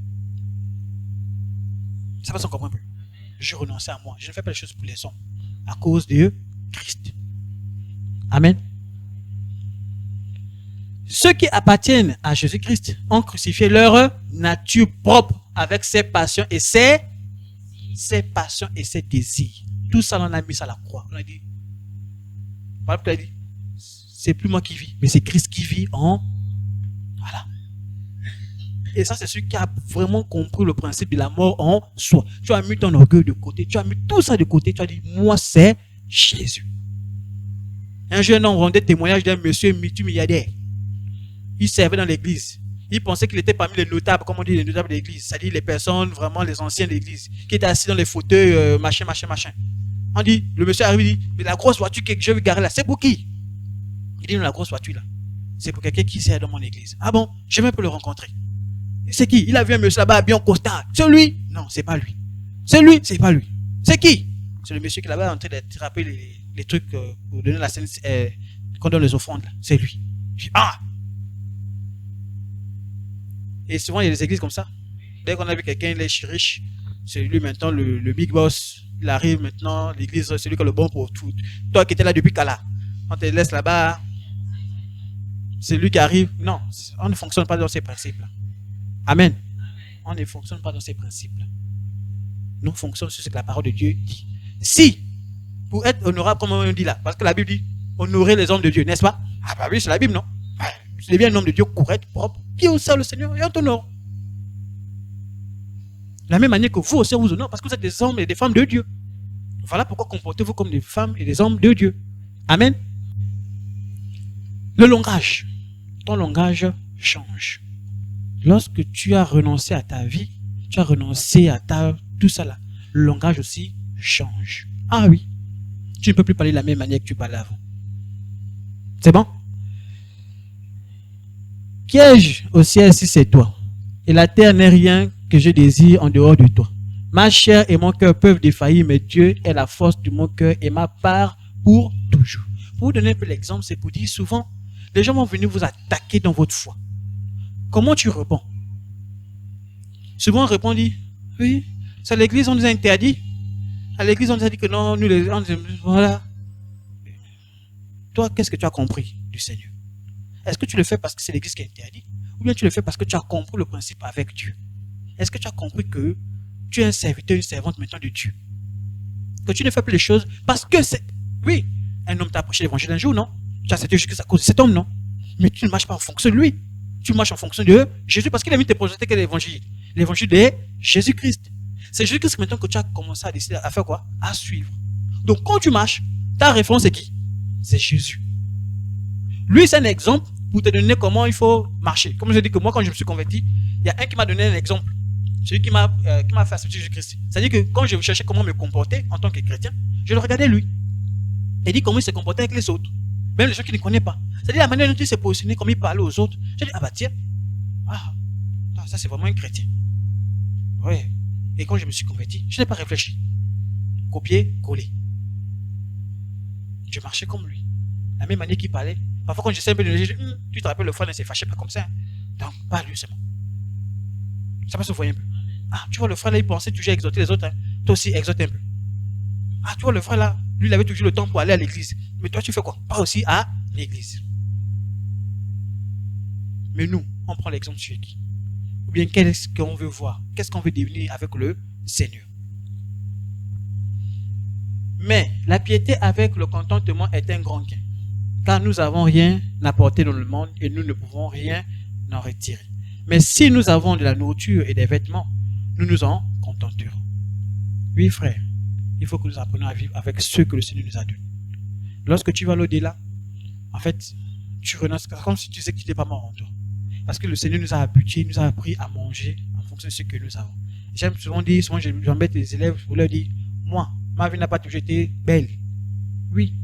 ça va s'en comprendre un peu. Je renonçais à moi. Je ne fais pas les choses pour les hommes. À cause de Christ. Amen. Ceux qui appartiennent à Jésus-Christ ont crucifié leur nature propre avec ses passions et ses désirs. Tout ça, on a mis ça à la croix. On a dit, c'est plus moi qui vis, mais c'est Christ qui vit en... Voilà. Et ça, c'est celui qui a vraiment compris le principe de la mort en soi. Tu as mis ton orgueil de côté, tu as mis tout ça de côté, tu as dit, moi, c'est Jésus. Un jeune homme rendait témoignage d'un monsieur multimilliardaire. Il servait dans l'église. Il pensait qu'il était parmi les notables, comme on dit, les notables de l'église. C'est-à-dire les personnes, vraiment les anciens de l'église, qui étaient assis dans les fauteuils, machin. On dit, le monsieur arrive, il dit, mais la grosse voiture que je vais garer là, c'est pour qui? Il dit, non, la grosse voiture là, c'est pour quelqu'un qui sert dans mon église. Ah bon, je vais un peu le rencontrer. C'est qui? Il a vu un monsieur là-bas, bien costard. C'est lui? Non, c'est pas lui. C'est lui? C'est pas lui. C'est qui? C'est le monsieur qui est là-bas en train d'attraper les trucs pour donner la scène, qu'on donne les offrandes là. C'est lui. Je dis, ah! Et souvent, il y a des églises comme ça. Dès qu'on a vu quelqu'un, il est riche, c'est lui maintenant le big boss. Il arrive maintenant, l'église, c'est lui qui a le bon pour tout. Toi qui étais là depuis Kala, on te laisse là-bas, c'est lui qui arrive. Non, on ne fonctionne pas dans ces principes-là. Amen. On ne fonctionne pas dans ces principes-là. Nous fonctionnons sur ce que la parole de Dieu dit. Si, pour être honorable, comme on dit là, parce que la Bible dit, honorer les hommes de Dieu, n'est-ce pas? Ah bah oui, c'est la Bible, non? Tu deviens un homme de Dieu correct, propre, qui au sein le Seigneur et on t'honore. De la même manière que vous aussi vous honore, parce que vous êtes des hommes et des femmes de Dieu. Voilà pourquoi comportez-vous comme des femmes et des hommes de Dieu. Amen. Le langage. Ton langage change. Lorsque tu as renoncé à ta vie, tu as renoncé à tout ça là, le langage aussi change. Ah oui. Tu ne peux plus parler de la même manière que tu parlais avant. C'est bon? Piège au ciel si c'est toi. Et la terre n'est rien que je désire en dehors de toi. Ma chair et mon cœur peuvent défaillir, mais Dieu est la force de mon cœur et ma part pour toujours. Pour vous donner un peu l'exemple, c'est pour dire souvent, les gens vont venir vous attaquer dans votre foi. Comment tu réponds? Souvent on répond, dit, oui, c'est à l'église, on nous a interdit. À l'église, on nous a dit que non, nous les gens, voilà. Toi, qu'est-ce que tu as compris du Seigneur? Est-ce que tu le fais parce que c'est l'église qui a interdit? Ou bien tu le fais parce que tu as compris le principe avec Dieu? Est-ce que tu as compris que tu es un serviteur, une servante maintenant de Dieu? Que tu ne fais plus les choses parce que c'est... Oui, un homme t'a approché l'évangile un jour, non? Tu as accepté jusqu'à cause de cet homme, non? Mais tu ne marches pas en fonction de lui. Tu marches en fonction de Jésus parce qu'il a mis tes projets que l'évangile. L'évangile de Jésus-Christ. C'est Jésus-Christ maintenant que tu as commencé à décider à faire quoi? À suivre. Donc quand tu marches, ta référence c'est qui? C'est Jésus. Lui, c'est un exemple pour te donner comment il faut marcher. Comme je dis que moi, quand je me suis converti, il y a un qui m'a donné un exemple. Celui qui m'a fait accepter Jésus-Christ. C'est-à-dire que quand je cherchais comment me comporter en tant que chrétien, je le regardais lui. Il dit comment il se comportait avec les autres. Même les gens qui ne connaissent pas. C'est-à-dire la manière dont il s'est positionné, comment il parlait aux autres. J'ai dit, ah bah tiens, ça c'est vraiment un chrétien. Ouais. Et quand je me suis converti, je n'ai pas réfléchi. Copier, coller. Je marchais comme lui. La même manière qu'il parlait. Parfois quand j'essaie un peu de je dis, tu te rappelles le frère ne s'est fâché pas comme ça. Donc, pas lui, c'est bon. Ça va se voir un peu. Ah, tu vois le frère là, il pensait toujours exhorter les autres. Hein. Toi aussi, exhorte un peu. Ah, tu vois le frère là, lui il avait toujours le temps pour aller à l'église. Mais toi tu fais quoi? Pas aussi à l'église. Mais nous, on prend l'exemple sur qui? Ou bien qu'est-ce qu'on veut voir? Qu'est-ce qu'on veut devenir avec le Seigneur? Mais la piété avec le contentement est un grand gain. Car nous n'avons rien apporté dans le monde et nous ne pouvons rien en retirer. Mais si nous avons de la nourriture et des vêtements, nous nous en contenterons. Oui, frère, il faut que nous apprenions à vivre avec ce que le Seigneur nous a donné. Lorsque tu vas l'au-delà, en fait, tu renonces comme si tu sais que tu n'es pas mort en toi. Parce que le Seigneur nous a habitués, nous a appris à manger en fonction de ce que nous avons. J'aime souvent dire, souvent j'embête les élèves pour leur dire, moi, ma vie n'a pas toujours été belle. Oui,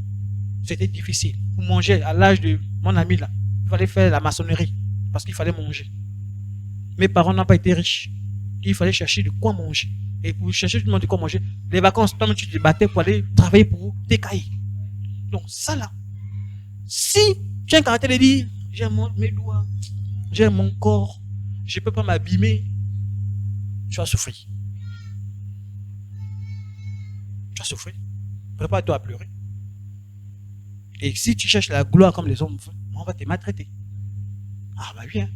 c'était difficile. Vous mangez à l'âge de mon ami là. Il fallait faire la maçonnerie parce qu'il fallait manger. Mes parents n'ont pas été riches. Il fallait chercher de quoi manger. Et pour chercher justement de quoi manger, les vacances, toi tu te battais pour aller travailler pour tes cahiers. Donc ça là, si tu as un caractère de dire, j'aime mes doigts, j'aime mon corps, je ne peux pas m'abîmer, tu vas souffrir. Tu vas souffrir. Prépare-toi à pleurer. Et si tu cherches la gloire comme les hommes font, on va te maltraiter. Ah bah oui, hein.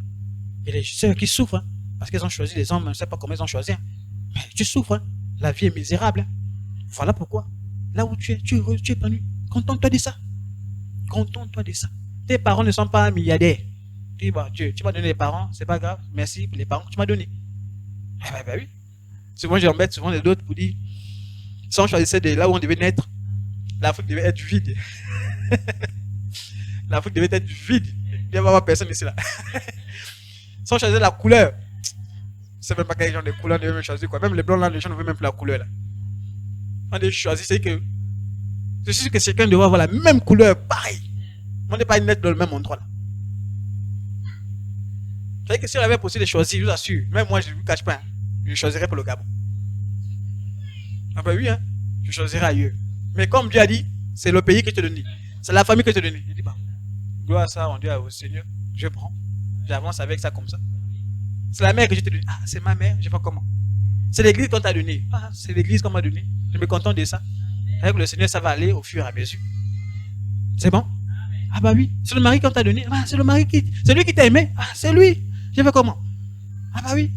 Et les sœurs qui souffrent, hein, parce qu'elles ont choisi les hommes, on ne sait pas comment ils ont choisi. Hein. Mais tu souffres, hein. La vie est misérable. Hein. Voilà pourquoi. Là où tu es heureux, tu es épanoui. Contente-toi de ça. Contente-toi de ça. Tes parents ne sont pas milliardaires. Tu dis, bah, Dieu, tu m'as donné les parents, c'est pas grave, merci pour les parents que tu m'as donnés. Eh bah oui. Souvent, j'embête souvent les autres pour dire, si on choisissait de là où on devait naître, l'Afrique devait être vide. L'Afrique devait être vide. Il n'y avait pas personne ici là. Si on choisissait la couleur, c'est même pas quel genre de couleur on devait même choisir quoi. Même les blancs là, les gens ne veulent même plus la couleur là. On devait choisir, c'est que je suis sûr que chacun devrait avoir la même couleur, pareil. On n'est pas naître dans le même endroit là. Vous savez que si on avait possible de choisir, je vous assure, même moi je ne vous cache pas, hein, je choisirais pour le Gabon. Ah ben oui, hein, je choisirais ailleurs. Mais comme Dieu a dit, c'est le pays que je te donne. C'est la famille que je te donne. Je dis, bah, gloire à ça, on dit au Seigneur, je prends. J'avance avec ça comme ça. C'est la mère que je te donne. Ah, c'est ma mère, je sais pas comment. C'est l'église qu'on t'a donné. Ah, c'est l'église qu'on m'a donné. Je me contente de ça. Avec le Seigneur, ça va aller au fur et à mesure. C'est bon? Ah bah oui. C'est le mari qu'on t'a donné. Ah, c'est le mari qui. C'est lui qui t'a aimé. Ah, c'est lui. Je fais comment? Ah bah oui.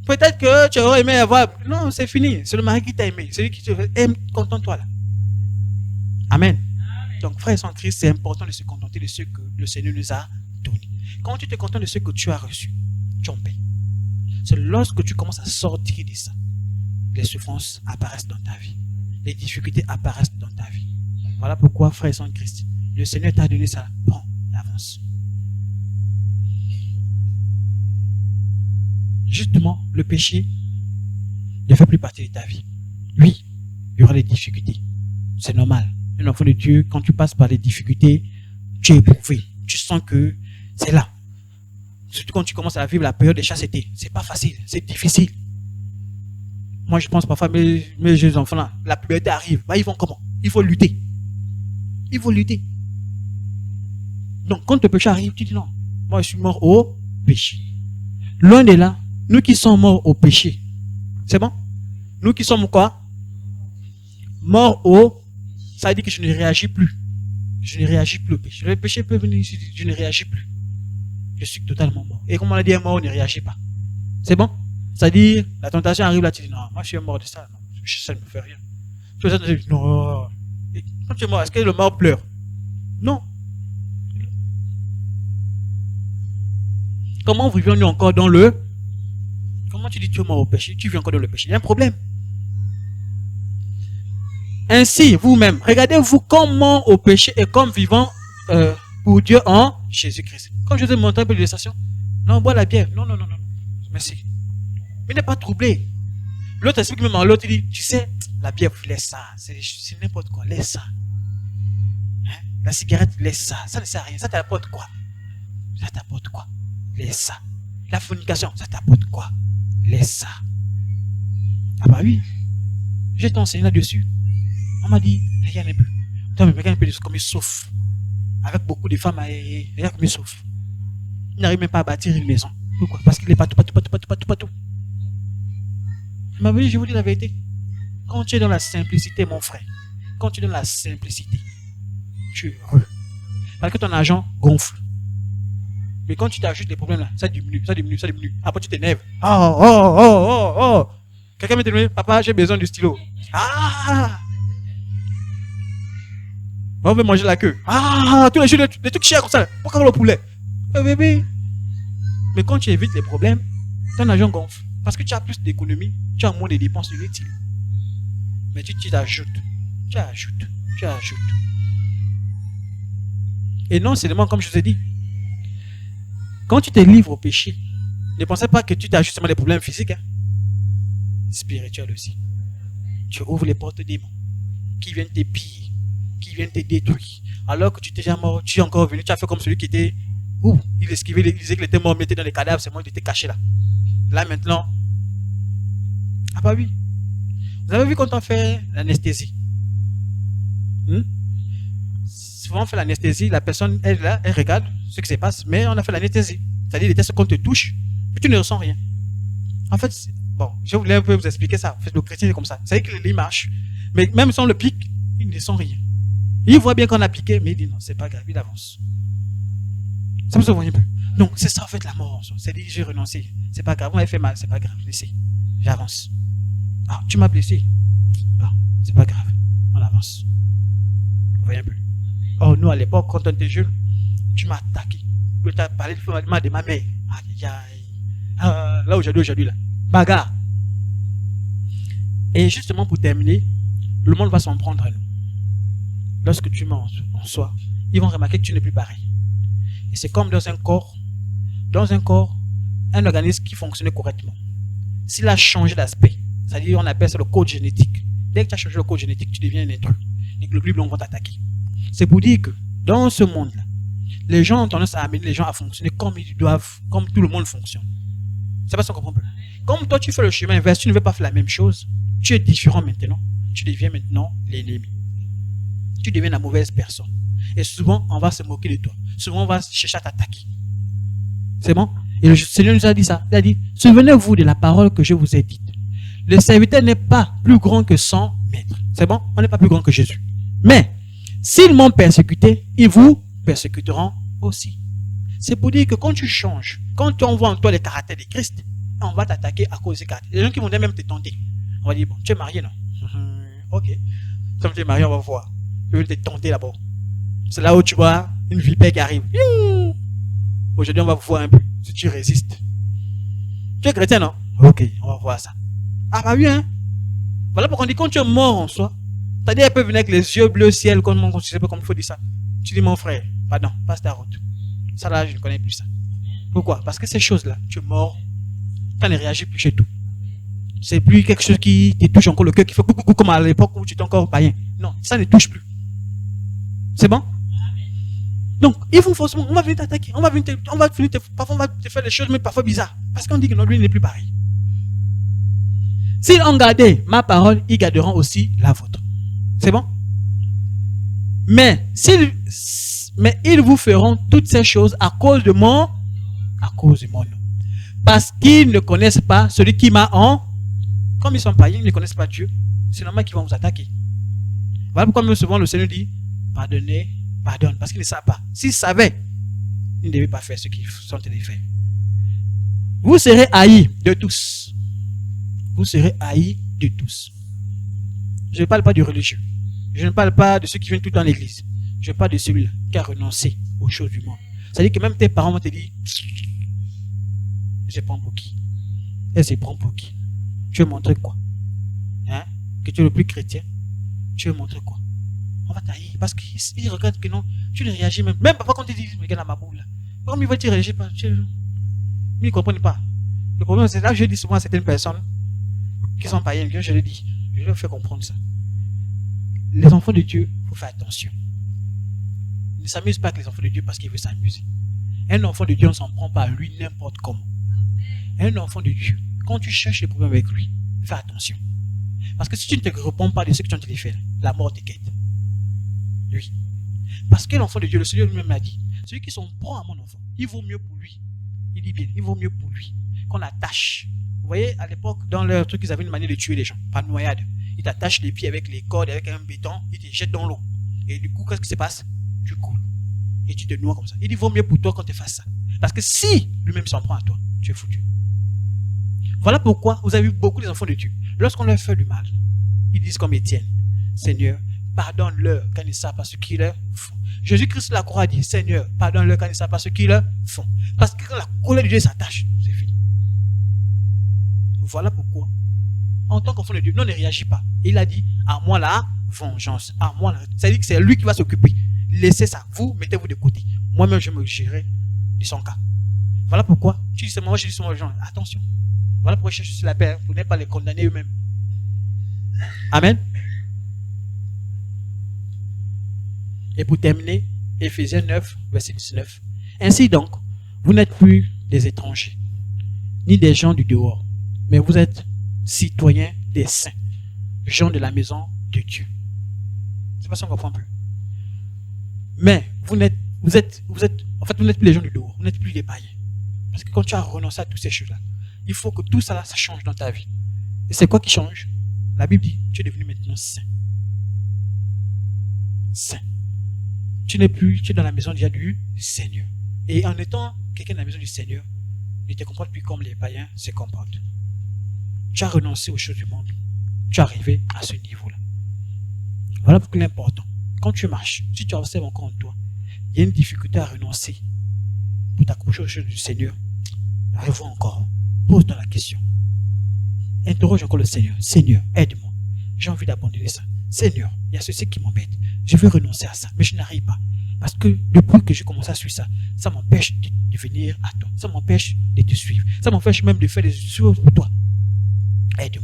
Peut-être que tu aurais aimé avoir. Non, c'est fini. C'est le mari qui t'a aimé. C'est lui qui te aime. Contente-toi là. Amen. Donc, frères et en Christ, c'est important de se contenter de ce que le Seigneur nous a donné. Quand tu te contentes de ce que tu as reçu, tu en paies. C'est lorsque tu commences à sortir de ça, les souffrances apparaissent dans ta vie. Les difficultés apparaissent dans ta vie. Voilà pourquoi, frères et en Christ, le Seigneur t'a donné ça. Prends, avance. Justement, le péché ne fait plus partie de ta vie. Oui, il y aura des difficultés. C'est normal. Un enfant de Dieu, quand tu passes par les difficultés, tu es éprouvé. Tu sens que c'est là. Surtout quand tu commences à vivre la période des chassetés. C'est pas facile, c'est difficile. Moi, je pense parfois, mes jeunes enfants là, la puberté arrive. Bah, ils vont comment? Il faut lutter. Il faut lutter. Donc, quand le péché arrive, tu dis non. Moi, je suis mort au péché. Loin de là, nous qui sommes morts au péché. C'est bon? Nous qui sommes quoi? Morts au. Ça veut dire que je ne réagis plus. Je ne réagis plus au péché. Le péché peut venir ici, je ne réagis plus. Je suis totalement mort. Et comme on a dit, un mort ne réagit pas. C'est bon? C'est-à-dire, la tentation arrive là, tu dis non, moi je suis mort de ça. Non, ça ne me fait rien. Tu dis non. Et quand tu es mort, est-ce que le mort pleure? Non. Comment vivons-nous encore dans le. Comment tu dis tu es mort au péché? Tu vis encore dans le péché. Il y a un problème. Ainsi, vous-même, regardez-vous comme mort au péché et comme vivant pour Dieu en Jésus-Christ. Comme je vous ai montré un peu l'illustration. Non, bois la bière. Non, non, non, non. Merci. Mais n'est pas troublé. L'autre explique même à l'autre, il dit, tu sais, la bière, laisse ça. C'est n'importe quoi, laisse ça. Hein? La cigarette, laisse ça. Ça ne sert à rien. Ça t'apporte quoi? Ça t'apporte quoi? Laisse ça. La fornication, ça t'apporte quoi? Laisse ça. Ah bah oui. J'ai été enseigné là-dessus. On m'a dit, regarde un peu. Toi, mais regarde un peu comme il souffre. Avec beaucoup de femmes, regarde comme il souffre. Il n'arrive même pas à bâtir une maison. Pourquoi? Parce qu'il est partout. Mais oui, je vous dis la vérité. Quand tu es dans la simplicité, mon frère, quand tu es dans la simplicité, tu es heureux. Parce que ton argent gonfle. Mais quand tu t'ajoutes les problèmes là, ça diminue. Après tu t'énerves. Oh. Quelqu'un me dit, papa, j'ai besoin du stylo. Ah! On veut manger la queue. Ah! Tous les jours, des trucs chers comme ça. Pourquoi le poulet? Bébé. Mais quand tu évites les problèmes, ton argent gonfle. Parce que tu as plus d'économies, tu as moins de dépenses inutiles. Mais tu ajoutes. Et non seulement, comme je vous ai dit, quand tu te livres au péché, ne pensez pas que tu t'ajoutes seulement des problèmes physiques, hein. Spirituels aussi. Tu ouvres les portes des démons qui viennent t'épier, qui viennent te détruire. Alors que tu t'es déjà mort, tu es encore venu, tu as fait comme celui qui était. Ouh, il esquivait, il disait qu'il était mort, mettait dans les cadavres, c'est moi, il était caché là. Là maintenant. Ah bah oui. Vous avez vu quand on fait l'anesthésie? Souvent on fait l'anesthésie, la personne, elle là, elle regarde ce qui se passe, mais on a fait l'anesthésie. C'est-à-dire les tests qu'on te touche, mais tu ne ressens rien. En fait, bon, je voulais un peu vous expliquer ça. En fait, le chrétien est comme ça. C'est vrai qu'il marche, mais même si on le pique, il ne sent rien. Il voit bien qu'on a piqué, mais il dit non, c'est pas grave, il avance. Ça me voit un peu. Donc, c'est ça en fait la mort. C'est dire j'ai renoncé. C'est pas grave, on m'a fait mal, c'est pas grave, laissez. J'avance. Ah, tu m'as blessé. Ah, c'est pas grave, on avance. Vous voyez un peu. Oh, nous à l'époque, quand on était jeune, tu m'as attaqué. Tu as parlé de ma mère. Aïe, aïe. Là aujourd'hui, là. Bagarre. Et justement, pour terminer, le monde va s'en prendre à nous. Lorsque tu mens en soi, ils vont remarquer que tu n'es plus pareil. Et c'est comme dans un corps, un organisme qui fonctionnait correctement. S'il a changé d'aspect, c'est-à-dire on appelle ça le code génétique. Dès que tu as changé le code génétique, tu deviens un intrus. Les globules blancs vont t'attaquer. C'est pour dire que dans ce monde-là, les gens ont tendance à amener les gens à fonctionner comme ils doivent, comme tout le monde fonctionne. C'est pas ça qu'on comprend. Comme toi tu fais le chemin inverse, tu ne veux pas faire la même chose, tu es différent maintenant, tu deviens maintenant l'ennemi. Tu deviens la mauvaise personne. Et souvent, on va se moquer de toi. Souvent, on va chercher à t'attaquer. C'est bon? Et le Seigneur nous a dit ça. Il a dit, souvenez-vous de la parole que je vous ai dite. Le serviteur n'est pas plus grand que son maître. C'est bon? On n'est pas plus grand que Jésus. Mais, s'ils m'ont persécuté, ils vous persécuteront aussi. C'est pour dire que quand tu changes, quand on voit en toi le caractère de Christ, on va t'attaquer à cause de ce caractère. Les gens qui vont même te tenter. On va dire, bon, tu es marié, non? Ok. Comme tu es marié, on va voir. Je vais te tenter d'abord. C'est là où tu vois une vipère qui arrive. Aujourd'hui, on va voir un peu si tu résistes. Tu es chrétien, non? Ok, on va voir ça. Ah bah oui, hein? Voilà pourquoi on dit quand tu es mort en soi, c'est-à-dire elle peut venir avec les yeux bleus ciel, comme je ne sais pas comment il faut dire ça. Tu dis mon frère, pardon, passe ta route. Ça là, je ne connais plus ça. Pourquoi? Parce que ces choses-là, tu es mort, ça ne réagit plus chez tout. C'est plus quelque chose qui te touche encore le cœur, qui fait coucou comme à l'époque où tu étais encore païen. Non, ça ne touche plus. C'est bon? Donc, ils vont forcément, on va venir t'attaquer, parfois on va te faire des choses, mais parfois bizarres. Parce qu'on dit que non, lui n'est plus pareil. S'ils ont gardé ma parole, ils garderont aussi la vôtre. C'est bon? Mais ils vous feront toutes ces choses à cause de mon nom. Parce qu'ils ne connaissent pas celui qui m'a comme ils sont païens, ils ne connaissent pas Dieu. C'est normal qu'ils vont vous attaquer. Voilà pourquoi même souvent le Seigneur dit, pardonnez, pardonne, parce qu'ils ne savent pas. S'ils savaient, ils ne devaient pas faire ce qu'ils sont en train de faire. Vous serez haïs de tous. Vous serez haïs de tous. Je ne parle pas du religieux. Je ne parle pas de ceux qui viennent tout le temps à l'église. Je parle de celui-là qui a renoncé aux choses du monde. C'est-à-dire que même tes parents vont te dire, je prends pour qui? Elle se prend pour qui? Tu veux montrer quoi? Hein? Que tu es le plus chrétien? Tu veux montrer quoi? On va t'haïr parce qu'ils regardent que non, tu ne réagis même. Même papa quand tu dis, regarde à ma boule là. Comme il va te réagir pas, ils ne comprennent pas. Le problème c'est là que je dis souvent à certaines personnes qui sont païennes, que je le dis, je leur fais comprendre ça. Les enfants de Dieu, il faut faire attention. Ne s'amuse pas avec les enfants de Dieu parce qu'il veut s'amuser. Un enfant de Dieu, on ne s'en prend pas à lui n'importe comment. Un enfant de Dieu, quand tu cherches les problèmes avec lui, fais attention. Parce que si tu ne te réponds pas de ce que tu as envie de faire, la mort te guette. Oui. Parce que l'enfant de Dieu, le Seigneur lui-même l'a dit, celui qui s'en prend à mon enfant, il vaut mieux pour lui. Il dit bien, il vaut mieux pour lui qu'on attache. Vous voyez, à l'époque, dans leur truc, ils avaient une manière de tuer les gens, pas noyade. Ils t'attachent les pieds avec les cordes, avec un béton, ils te jettent dans l'eau. Et du coup, qu'est-ce qui se passe? Tu coules. Et tu te noies comme ça. Il dit, vaut mieux pour toi qu'on te fasse ça. Parce que si lui-même s'en prend à toi, tu es foutu. Voilà pourquoi vous avez vu beaucoup des enfants de Dieu. Lorsqu'on leur fait du mal, ils disent comme Étienne, Seigneur, pardonne-leur quand ils ne savent pas ce qu'ils leur font. Jésus-Christ la croix dit, Seigneur, pardonne-leur quand ils ne savent pas ce qu'ils leur font. Parce que quand la colère de Dieu s'attache, c'est fini. Voilà pourquoi, en tant qu'enfant de Dieu, non, ne réagit pas. Il a dit, à moi la vengeance, à moi la... C'est-à-dire que c'est lui qui va s'occuper. Laissez ça, vous, mettez-vous de côté. Moi-même, je me gérerai de son cas. Voilà pourquoi, tu dis seulement, moi je dis seulement aux gens, attention. Voilà pourquoi je cherche la paix, pour ne pas les condamner eux-mêmes. Amen. Et pour terminer, Éphésiens 9, verset 19. Ainsi donc, vous n'êtes plus des étrangers, ni des gens du dehors, mais vous êtes citoyens des saints, gens de la maison de Dieu. C'est pas ça qu'on comprend un peu. Mais vous n'êtes plus les gens du dehors, vous n'êtes plus des païens. Parce que quand tu as renoncé à toutes ces choses-là, il faut que tout ça, ça change dans ta vie. Et c'est quoi qui change? La Bible dit, tu es devenu maintenant saint. Saint. Tu es dans la maison déjà du Seigneur. Et en étant quelqu'un dans la maison du Seigneur, ne te comporte plus comme les païens se comportent. Tu as renoncé aux choses du monde. Tu es arrivé à ce niveau-là. Voilà pourquoi l'important. Quand tu marches, si tu observes encore en toi, il y a une difficulté à renoncer pour t'accrocher aux choses du Seigneur. Revois encore. Pose-toi la question. Interroge encore le Seigneur. Seigneur, aide-moi. J'ai envie d'abandonner ça. Seigneur, il y a ceci qui m'embête. Je veux renoncer à ça, mais je n'arrive pas. Parce que depuis que j'ai commencé à suivre ça, ça m'empêche de venir à toi. Ça m'empêche de te suivre. Ça m'empêche même de faire des choses pour toi. Aide-moi.